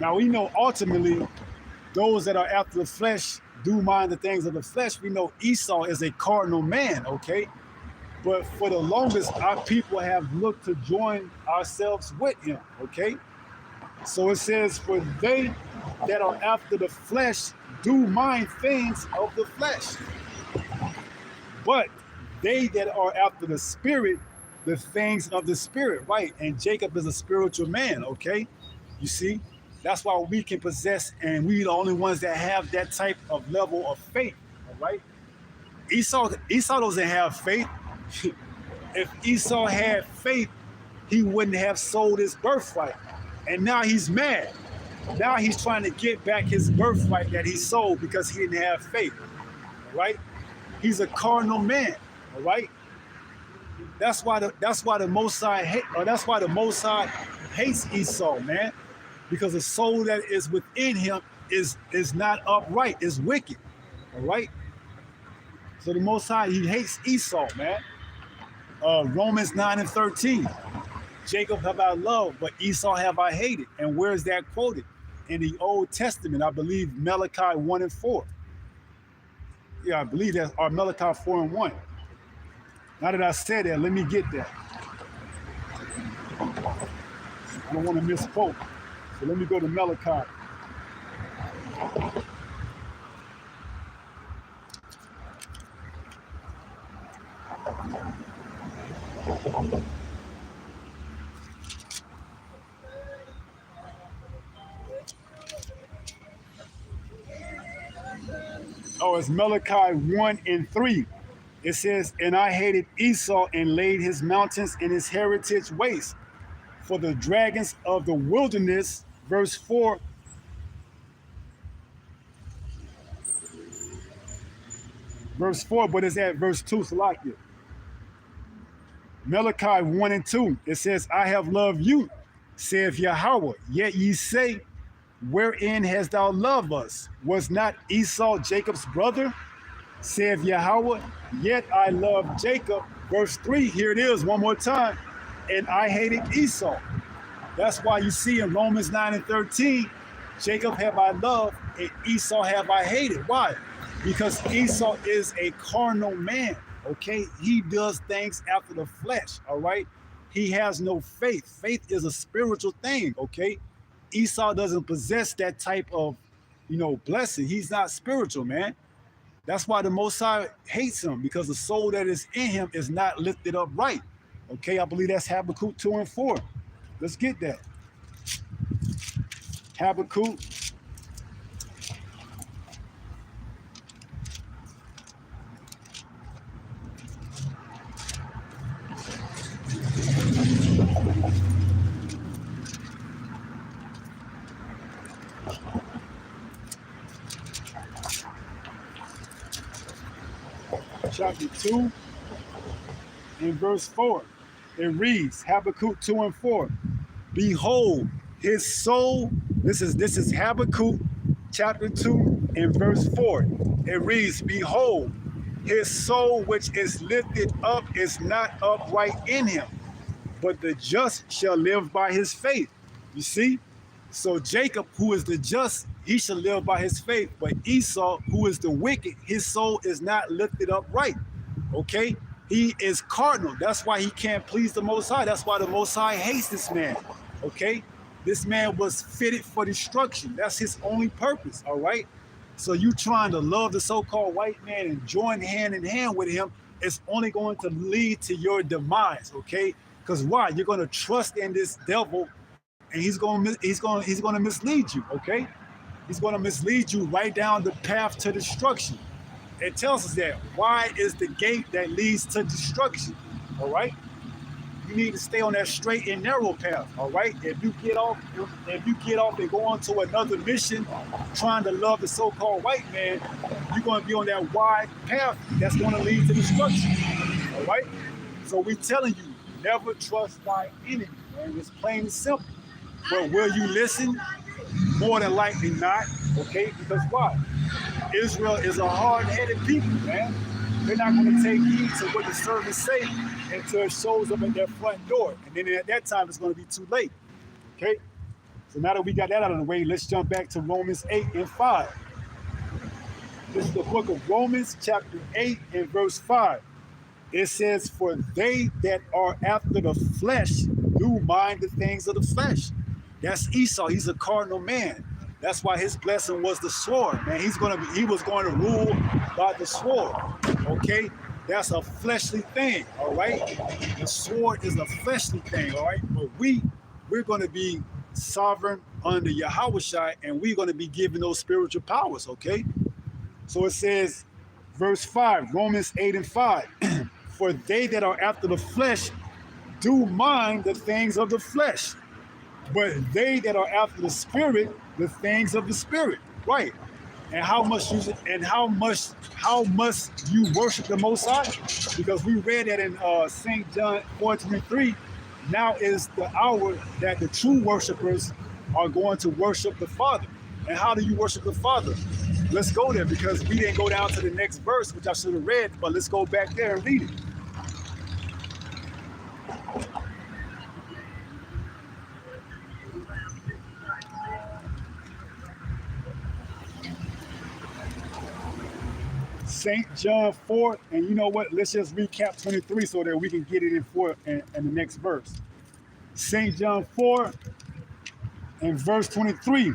Now we know ultimately those that are after the flesh do mind the things of the flesh. We know Esau is a carnal man, okay? But for the longest, our people have looked to join ourselves with him, okay? So it says, for they that are after the flesh do mind things of the flesh. But they that are after the spirit, the things of the spirit, right? And Jacob is a spiritual man, okay? You see, that's why we can possess, and we the only ones that have that type of level of faith, all right? Esau doesn't have faith. If Esau had faith, he wouldn't have sold his birthright. And now he's mad. Now he's trying to get back his birthright that he sold because he didn't have faith, all right? He's a carnal man. All right. That's why the Most High hates Esau, man, because the soul that is within him is not upright, is wicked. All right. So the Most High, he hates Esau, man. Romans 9 and 13. Jacob have I loved, but Esau have I hated. And where is that quoted? In the Old Testament, I believe Malachi 1 and 4. Yeah, I believe that's Malachi 4 and 1. Now that I said that, let me get that. I don't want to misquote. So let me go to Malachi. Oh, it's Malachi 1 and 3. It says, and I hated Esau and laid his mountains and his heritage waste. For the dragons of the wilderness, verse 4. Verse 4, but it's at verse 2, Salakia. Malachi 1 and 2. It says, I have loved you, saith Yahweh. Yet ye say, wherein hast thou loved us? Was not Esau Jacob's brother? Saith Yahweh, yet I love Jacob. Verse 3, here it is one more time. And I hated Esau. That's why you see in Romans 9 and 13, Jacob have I loved and Esau have I hated. Why? Because Esau is a carnal man, okay? He does things after the flesh, all right? He has no faith. Faith is a spiritual thing, okay? Esau doesn't possess that type of, blessing. He's not spiritual, man. That's why the Most High hates him, because the soul that is in him is not lifted up right. Okay, I believe that's Habakkuk 2 and 4. Let's get that. Habakkuk. chapter 2 and verse 4. It reads, Habakkuk 2 and 4. Behold, his soul, this is Habakkuk chapter 2 and verse 4. It reads, behold, his soul which is lifted up is not upright in him, but the just shall live by his faith. You see? So Jacob, who is the just, he shall live by his faith. But Esau, who is the wicked, his soul is not lifted up right. Okay? He is cardinal. That's why he can't please the Most High. That's why the Most High hates this man. Okay? This man was fitted for destruction. That's his only purpose. All right? So you trying to love the so-called white man and join hand in hand with him, it's only going to lead to your demise. Okay? Because why? You're going to trust in this devil, and he's going to mislead you. Okay? He's going to mislead you right down the path to destruction. It tells us that why is the gate that leads to destruction. All right? You need to stay on that straight and narrow path. All right? If you get off and go on to another mission, trying to love the so-called white man, you're going to be on that wide path that's going to lead to destruction. All right? So we're telling you, never trust thy enemy, man. It's plain and simple. But will you listen? More than likely not, okay? Because why? Israel is a hard-headed people, man. They're not going to take heed to what the servants say until it shows up at their front door. And then at that time, it's going to be too late, okay? So now that we got that out of the way, let's jump back to Romans 8 and 5. This is the book of Romans, chapter 8 and verse 5. It says, for they that are after the flesh do mind the things of the flesh. That's Esau. He's a cardinal man. That's why his blessing was the sword, man. He was going to rule by the sword. Okay? That's a fleshly thing, all right? The sword is a fleshly thing, all right? But we're going to be sovereign under Yahushua, and we're going to be given those spiritual powers, okay? So it says, verse 5, Romans 8 and 5. For they that are after the flesh do mind the things of the flesh, but they that are after the spirit, the things of the spirit. Right. And how must you worship the Most High? Because we read that in St. John 4:23. Now is the hour that the true worshipers are going to worship the Father. And how do you worship the Father? Let's go there, because we didn't go down to the next verse, which I should have read, but let's go back there and read it. St. John 4, and you know what? Let's just recap 23 so that we can get it in the next verse. St. John 4 and verse 23.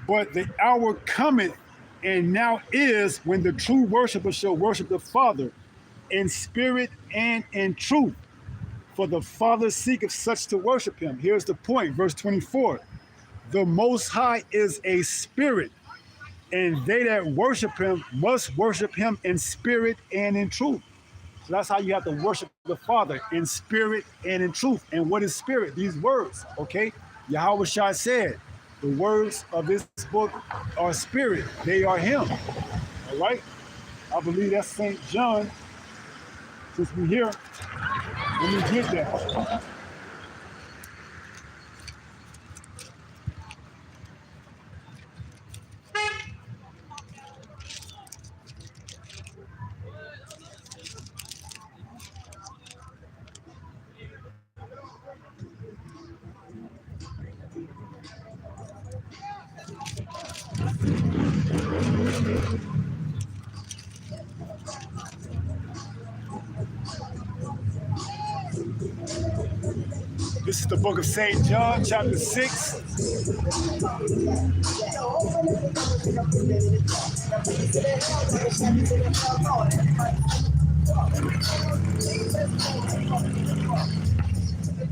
But the hour cometh, and now is, when the true worshiper shall worship the Father in spirit and in truth. For the Father seeketh such to worship him. Here's the point, verse 24. The Most High is a spirit, and they that worship him must worship him in spirit and in truth. So that's how you have to worship the Father, in spirit and in truth. And what is spirit? These words, okay? Yahushua said, the words of this book are spirit. They are him, all right? I believe that's St. John. Since we're here, let me get that. This is the book of St. John, chapter 6.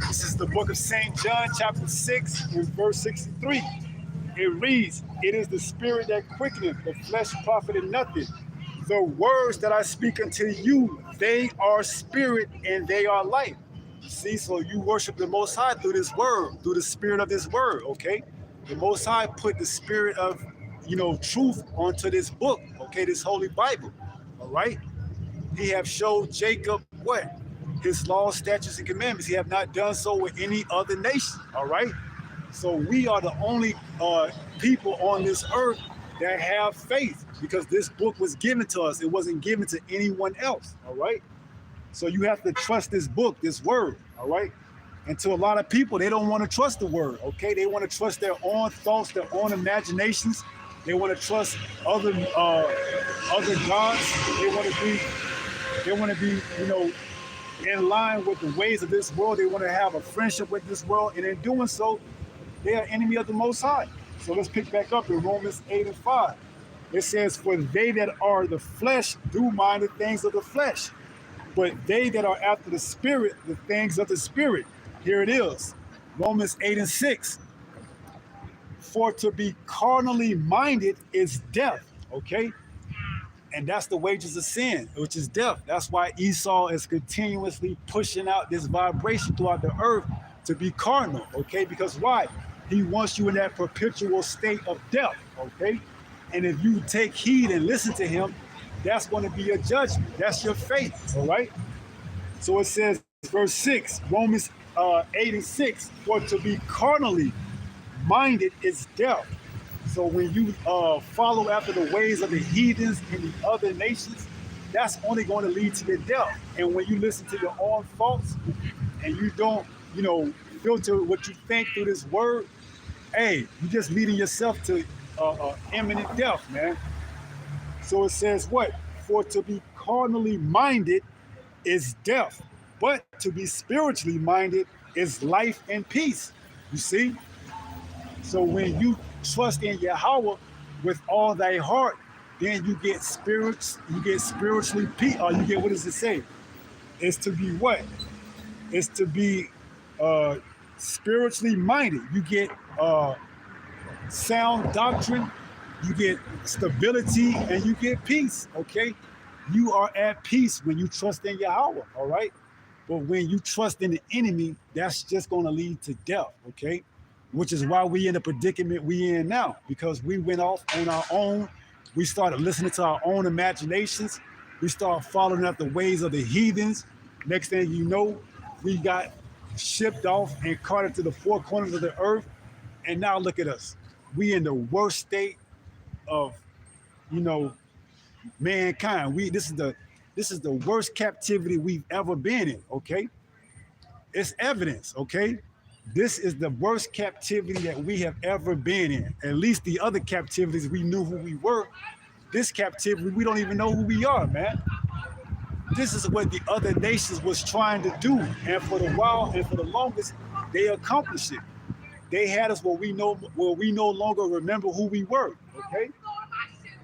This is the book of St. John, chapter 6, and verse 63. It reads, it is the spirit that quickeneth, the flesh profited nothing. The words that I speak unto you, they are spirit and they are life. See, so you worship the Most High through this word, through the spirit of this word, okay? The Most High put the spirit of, truth onto this book, okay, this Holy Bible, all right? he have showed Jacob what? His laws, statutes, and commandments. He have not done so with any other nation. All right. So we are the only people on this earth that have faith because this book was given to us. It wasn't given to anyone else. All right. So you have to trust this book, this word. All right. And to a lot of people, they don't want to trust the word. Okay. They want to trust their own thoughts, their own imaginations. They want to trust other gods. They want to be, in line with the ways of this world. They want to have a friendship with this world. And in doing so, they are enemy of the Most High. So let's pick back up in Romans 8:5. It says, for they that are the flesh do mind the things of the flesh, but they that are after the spirit, the things of the spirit. Here it is, Romans 8:6. For to be carnally minded is death, okay? And that's the wages of sin, which is death. That's why Esau is continuously pushing out this vibration throughout the earth to be carnal, okay? Because why? He wants you in that perpetual state of death, okay? And if you take heed and listen to him, that's going to be your judgment. That's your fate, all right? So it says, verse 6, Romans 8:6, for to be carnally minded is death. So when you follow after the ways of the heathens and the other nations, that's only going to lead to your death. And when you listen to your own thoughts and you don't, filter what you think through this word, hey, you're just leading yourself to imminent death, man. So it says what? For to be carnally minded is death, but to be spiritually minded is life and peace. You see? So when you trust in Yahweh with all thy heart, then you get spiritually peace, or you get, what does it say? It's to be what? It's to be spiritually minded. You get sound doctrine, you get stability, and you get peace, okay? You are at peace when you trust in Yahweh, all right? But when you trust in the enemy, that's just going to lead to death, okay? Which is why we in the predicament we in now, because we went off on our own. We started listening to our own imaginations. We started following out the ways of the heathens. Next thing you know, we got shipped off and carted to the four corners of the earth. And now look at us. We in the worst state of, mankind. This is the worst captivity we've ever been in, okay? It's evidence, okay? This is the worst captivity that we have ever been in. At least the other captivities, we knew who we were. This captivity, we don't even know who we are, man. This is what the other nations was trying to do. And for the while and for the longest, they accomplished it. They had us where we no longer remember who we were, okay?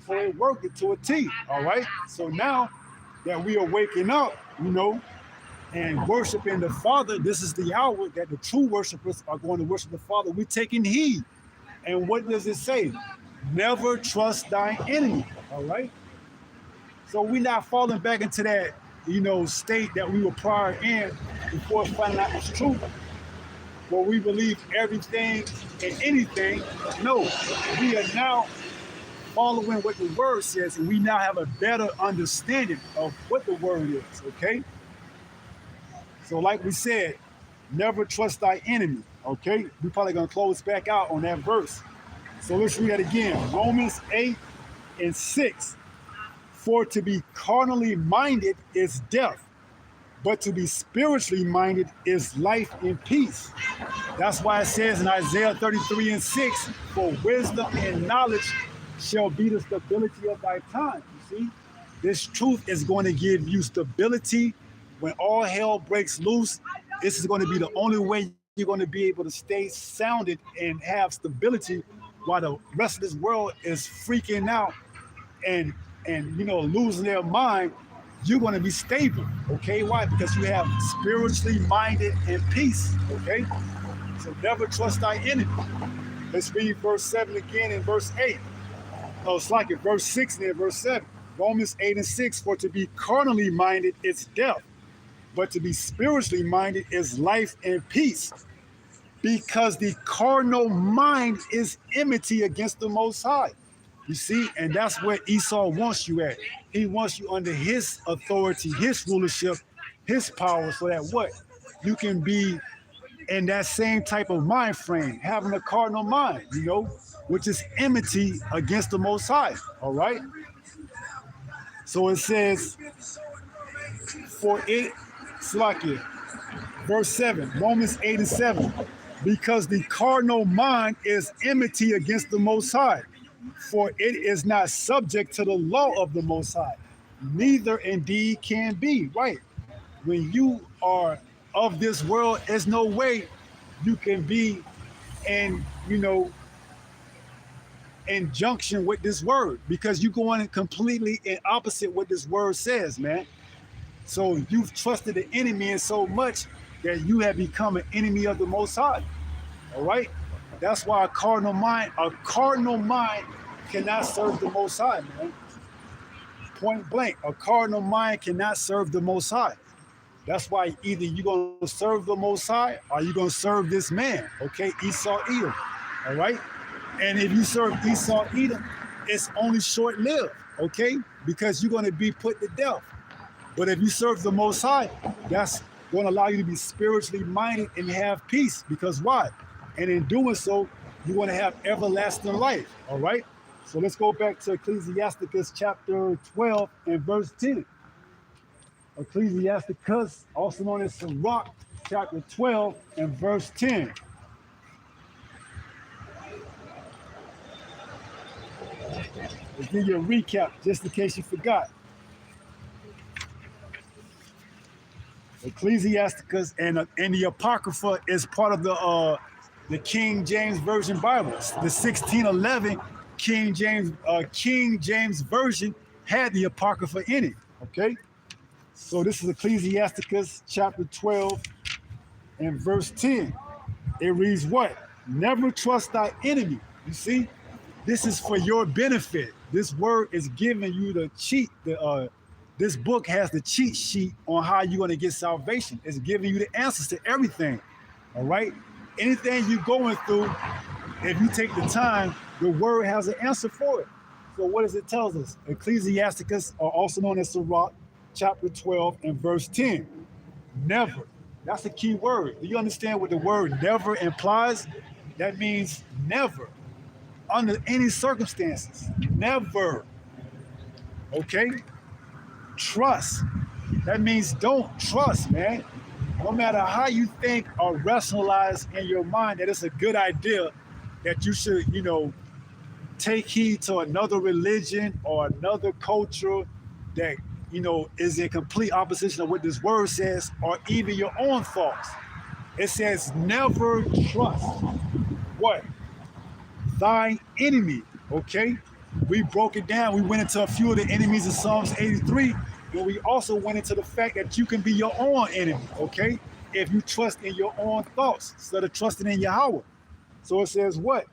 So it worked it to a T, all right? So now that we are waking up, and worshiping the Father, this is the hour that the true worshipers are going to worship the Father. We're taking heed. And what does it say? Never trust thy enemy, all right? So we're not falling back into that, state that we were prior in before finding out it's true. Where we believe everything and anything. No, we are now following what the word says, and we now have a better understanding of what the word is, okay? So like we said, never trust thy enemy, okay? We're probably going to close back out on that verse. So let's read that again. Romans 8:6. For to be carnally minded is death, but to be spiritually minded is life and peace. That's why it says in Isaiah 33:6, for wisdom and knowledge shall be the stability of thy time. You see, this truth is going to give you stability. When all hell breaks loose, this is going to be the only way you're going to be able to stay sounded and have stability while the rest of this world is freaking out and losing their mind. You're going to be stable, okay? Why? Because you have spiritually minded and peace, okay? So never trust thy enemy. Let's read verse 7 again and verse 8. Oh, it's like it, verse 6 and then verse 7. Romans 8:6, for to be carnally minded is death, but to be spiritually minded is life and peace. Because the carnal mind is enmity against the Most High. You see, and that's where Esau wants you at. He wants you under his authority, his rulership, his power, so that what? You can be in that same type of mind frame, having a cardinal mind, which is enmity against the Most High. All right. So it says, for it, Slakia, verse 7, Romans 8:7, because the cardinal mind is enmity against the Most High, for it is not subject to the law of the Most High, neither indeed can be. Right. When you are of this world, there's no way you can be in, in junction with this word, because you're going completely in opposite what this word says, man. So you've trusted the enemy in so much that you have become an enemy of the Most High. All right? That's why a cardinal mind cannot serve the Most High, man. Point blank, a cardinal mind cannot serve the Most High. That's why either you're going to serve the Most High or you're going to serve this man, okay? Esau, Edom, all right? And if you serve Esau, Edom, it's only short-lived, okay? Because you're going to be put to death. But if you serve the Most High, that's going to allow you to be spiritually minded and have peace. Because why? And in doing so, you're going to have everlasting life, all right? So let's go back to Ecclesiasticus chapter 12 and verse 10. Ecclesiasticus, also known as Sirach, chapter 12 and verse 10. I'll give you a recap just in case you forgot. Ecclesiasticus and the Apocrypha is part of the King James Version Bible. The 1611 King James Version had the Apocrypha in it, okay? So this is Ecclesiasticus chapter 12 and verse 10. It reads what? Never trust thy enemy. You see, this is for your benefit. This word is giving you the cheat. This book has the cheat sheet on how you're going to get salvation. It's giving you the answers to everything. All right? Anything you're going through, if you take the time, the word has an answer for it. So what does it tell us? Ecclesiasticus, or also known as Sirach, chapter 12 and verse 10. Never. That's a key word. Do you understand what the word never implies? That means never, under any circumstances. Never. Okay? Trust. That means don't trust, man. No matter how you think or rationalize in your mind that it's a good idea that you should, take heed to another religion or another culture that is in complete opposition of what this word says, or even your own thoughts. It says, never trust what? Thy enemy, okay? We broke it down. We went into a few of the enemies of Psalms 83, but we also went into the fact that you can be your own enemy, okay? If you trust in your own thoughts instead of trusting in Yahweh. So it says what?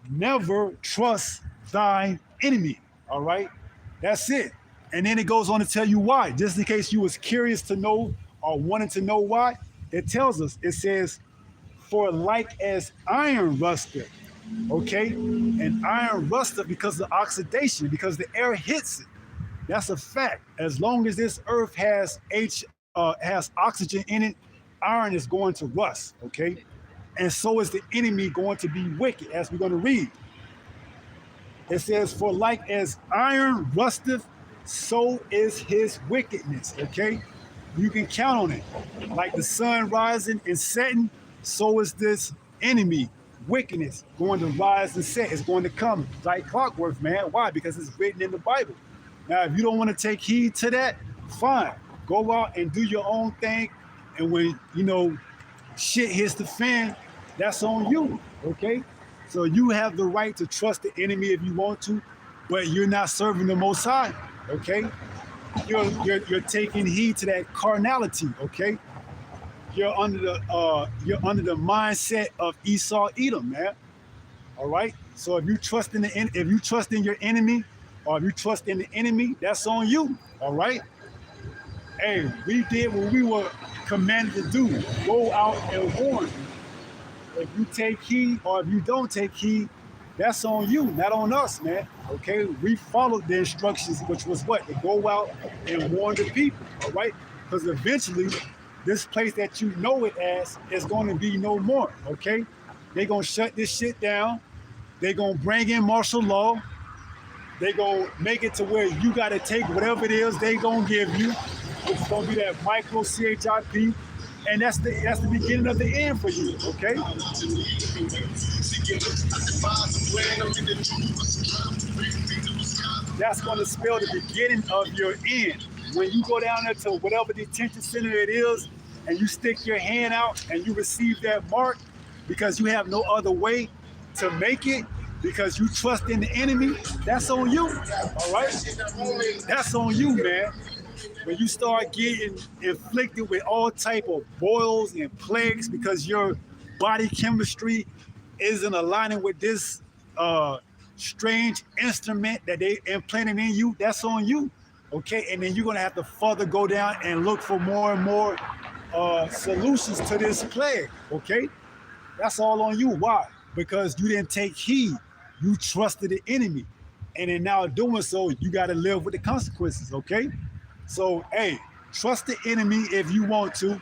Never trust thine enemy, all right? That's it. And then it goes on to tell you why. Just in case you was curious to know or wanted to know why, it tells us, it says, for like as iron rusteth, okay? And iron rusteth because of oxidation, because the air hits it. That's a fact. As long as this earth has oxygen in it, iron is going to rust, okay? And so is the enemy going to be wicked, as we're going to read. It says, for like as iron rusteth, so is his wickedness, okay? You can count on it. Like the sun rising and setting, so is this enemy, wickedness, going to rise and set. It's going to come like clockwork, man. Why? Because it's written in the Bible. Now, if you don't want to take heed to that, fine. Go out and do your own thing. And when, shit hits the fan, that's on you, okay? So you have the right to trust the enemy if you want to, but you're not serving the Most High, okay? You're taking heed to that carnality, okay? You're under the mindset of Esau, Edom, man. All right. So if you trust in your enemy, or if you trust in the enemy, that's on you. All right. Hey, we did what we were commanded to do. Go out and warn. If you take heed or if you don't take heed, That's on you, not on us, man. Okay, we followed the instructions, which was what? To go out and warn the people, all right? Because eventually, this place that you know it as is going to be no more, okay? They're going to shut this shit down. They're going to bring in martial law. They're going to make it to where you got to take whatever it is they going to give you. It's going to be that micro CHIP. And that's the beginning of the end for you, okay? That's going to spell the beginning of your end. When you go down there to whatever detention center it is, and you stick your hand out and you receive that mark because you have no other way to make it, because you trust in the enemy, that's on you, all right? That's on you, man. When you start getting inflicted with all type of boils and plagues because your body chemistry isn't aligning with this strange instrument that they implanted in you, that's on you, okay? And then you're gonna have to further go down and look for more and more solutions to this plague, okay? That's all on you. Why? Because you didn't take heed. You trusted the enemy. And in now doing so, you gotta live with the consequences, okay? So, hey, trust the enemy if you want to.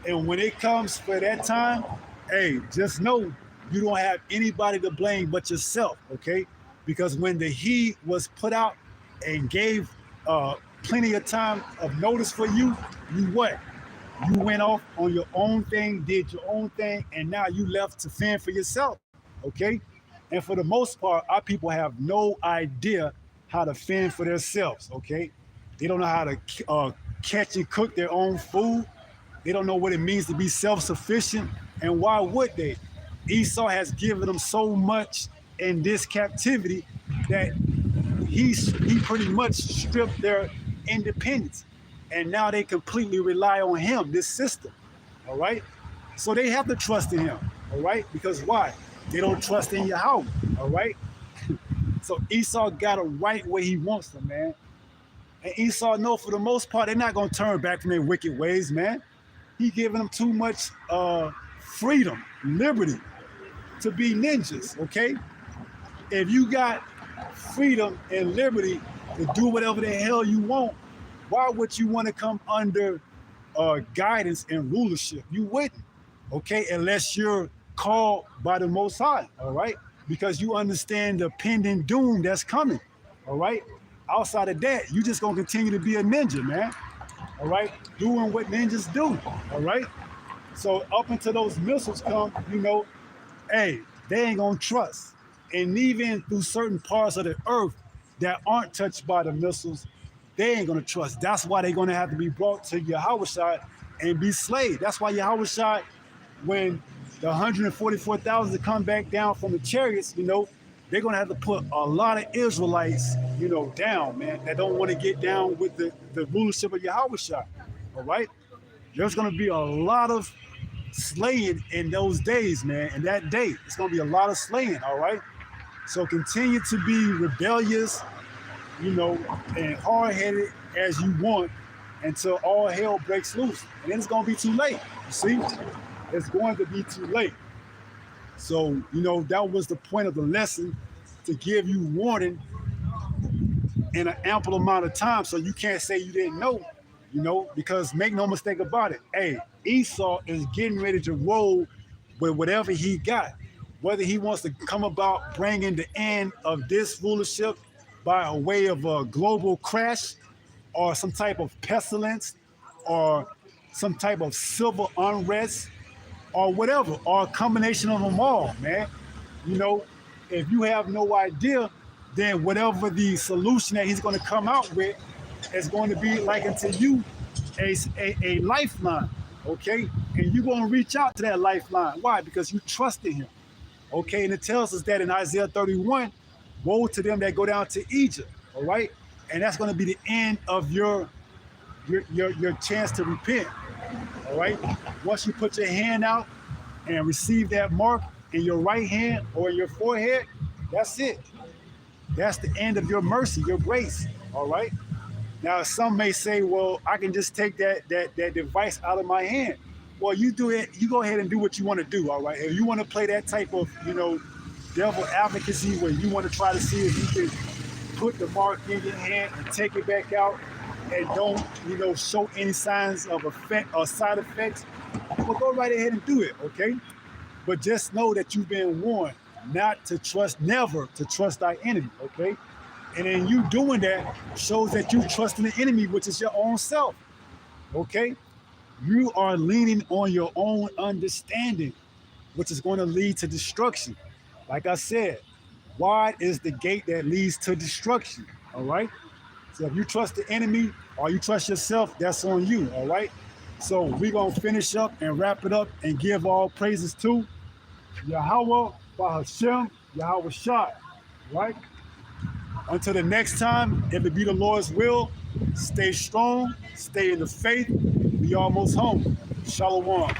And when it comes for that time, hey, just know you don't have anybody to blame but yourself, okay? Because when the heat was put out and gave plenty of time of notice for you, you what? You went off on your own thing, did your own thing, and now you left to fend for yourself, okay? And for the most part, our people have no idea how to fend for themselves, okay? They don't know how to catch and cook their own food. They don't know what it means to be self-sufficient. And why would they? Esau has given them so much in this captivity that he pretty much stripped their independence. And now they completely rely on him, this system, all right? So they have to trust in him, all right? Because why? They don't trust in Yahweh, all right? So Esau got it right where he wants them, man. And Esau know for the most part, they're not going to turn back from their wicked ways, man. He giving them too much freedom, liberty to be ninjas, okay? If you got freedom and liberty to do whatever the hell you want, why would you want to come under guidance and rulership? You wouldn't, okay? Unless you're called by the Most High, all right? Because you understand the pending doom that's coming, all right? Outside of that, you just gonna continue to be a ninja, man, all right? Doing what ninjas do, all right? So up until those missiles come, you know, hey, they ain't gonna trust. And even through certain parts of the earth that aren't touched by the missiles, they ain't gonna trust. That's why they're gonna have to be brought to Yahushua and be slaved. That's why Yahushua, when the 144,000 come back down from the chariots, you know, they're gonna have to put a lot of Israelites, you know, down, man, that don't want to get down with the rulership of Yahushua. All right? There's gonna be a lot of slaying in those days, man. In that day, it's gonna be a lot of slaying, all right? So continue to be rebellious, you know, and hard-headed as you want until all hell breaks loose. And then it's gonna be too late. You see? It's going to be too late. So, you know, that was the point of the lesson, to give you warning in an ample amount of time so you can't say you didn't know, you know, because make no mistake about it. Hey, Esau is getting ready to roll with whatever he got, whether he wants to come about bringing the end of this rulership by a way of a global crash or some type of pestilence or some type of civil unrest or whatever, or a combination of them all, man. You know, if you have no idea, then whatever the solution that he's going to come out with is going to be like unto you a lifeline, okay? And you're going to reach out to that lifeline. Why? Because you trust in him, okay? And it tells us that in Isaiah 31, woe to them that go down to Egypt, all right? And that's going to be the end of your chance to repent, all right? Once you put your hand out and receive that mark in your right hand or in your forehead, that's it. That's the end of your mercy, your grace, all right? Now, some may say, well, I can just take that device out of my hand. Well, you do it. You go ahead and do what you want to do, all right? If you want to play that type of, you know, devil advocacy where you want to try to see if you can put the mark in your hand and take it back out and don't, show any signs of effect or side effects, well, go right ahead and do it, okay? But just know that you've been warned not to trust, never to trust thy enemy, okay? And then you doing that shows that you trust in the enemy, which is your own self, okay? You are leaning on your own understanding, which is going to lead to destruction. Like I said, wide is the gate that leads to destruction, all right? So if you trust the enemy or you trust yourself, that's on you, all right? So we're going to finish up and wrap it up and give all praises to Yahweh, Bahashem, Yahweh Shai, right? Until the next time, if it be the Lord's will, stay strong, stay in the faith. We almost home. Shalom.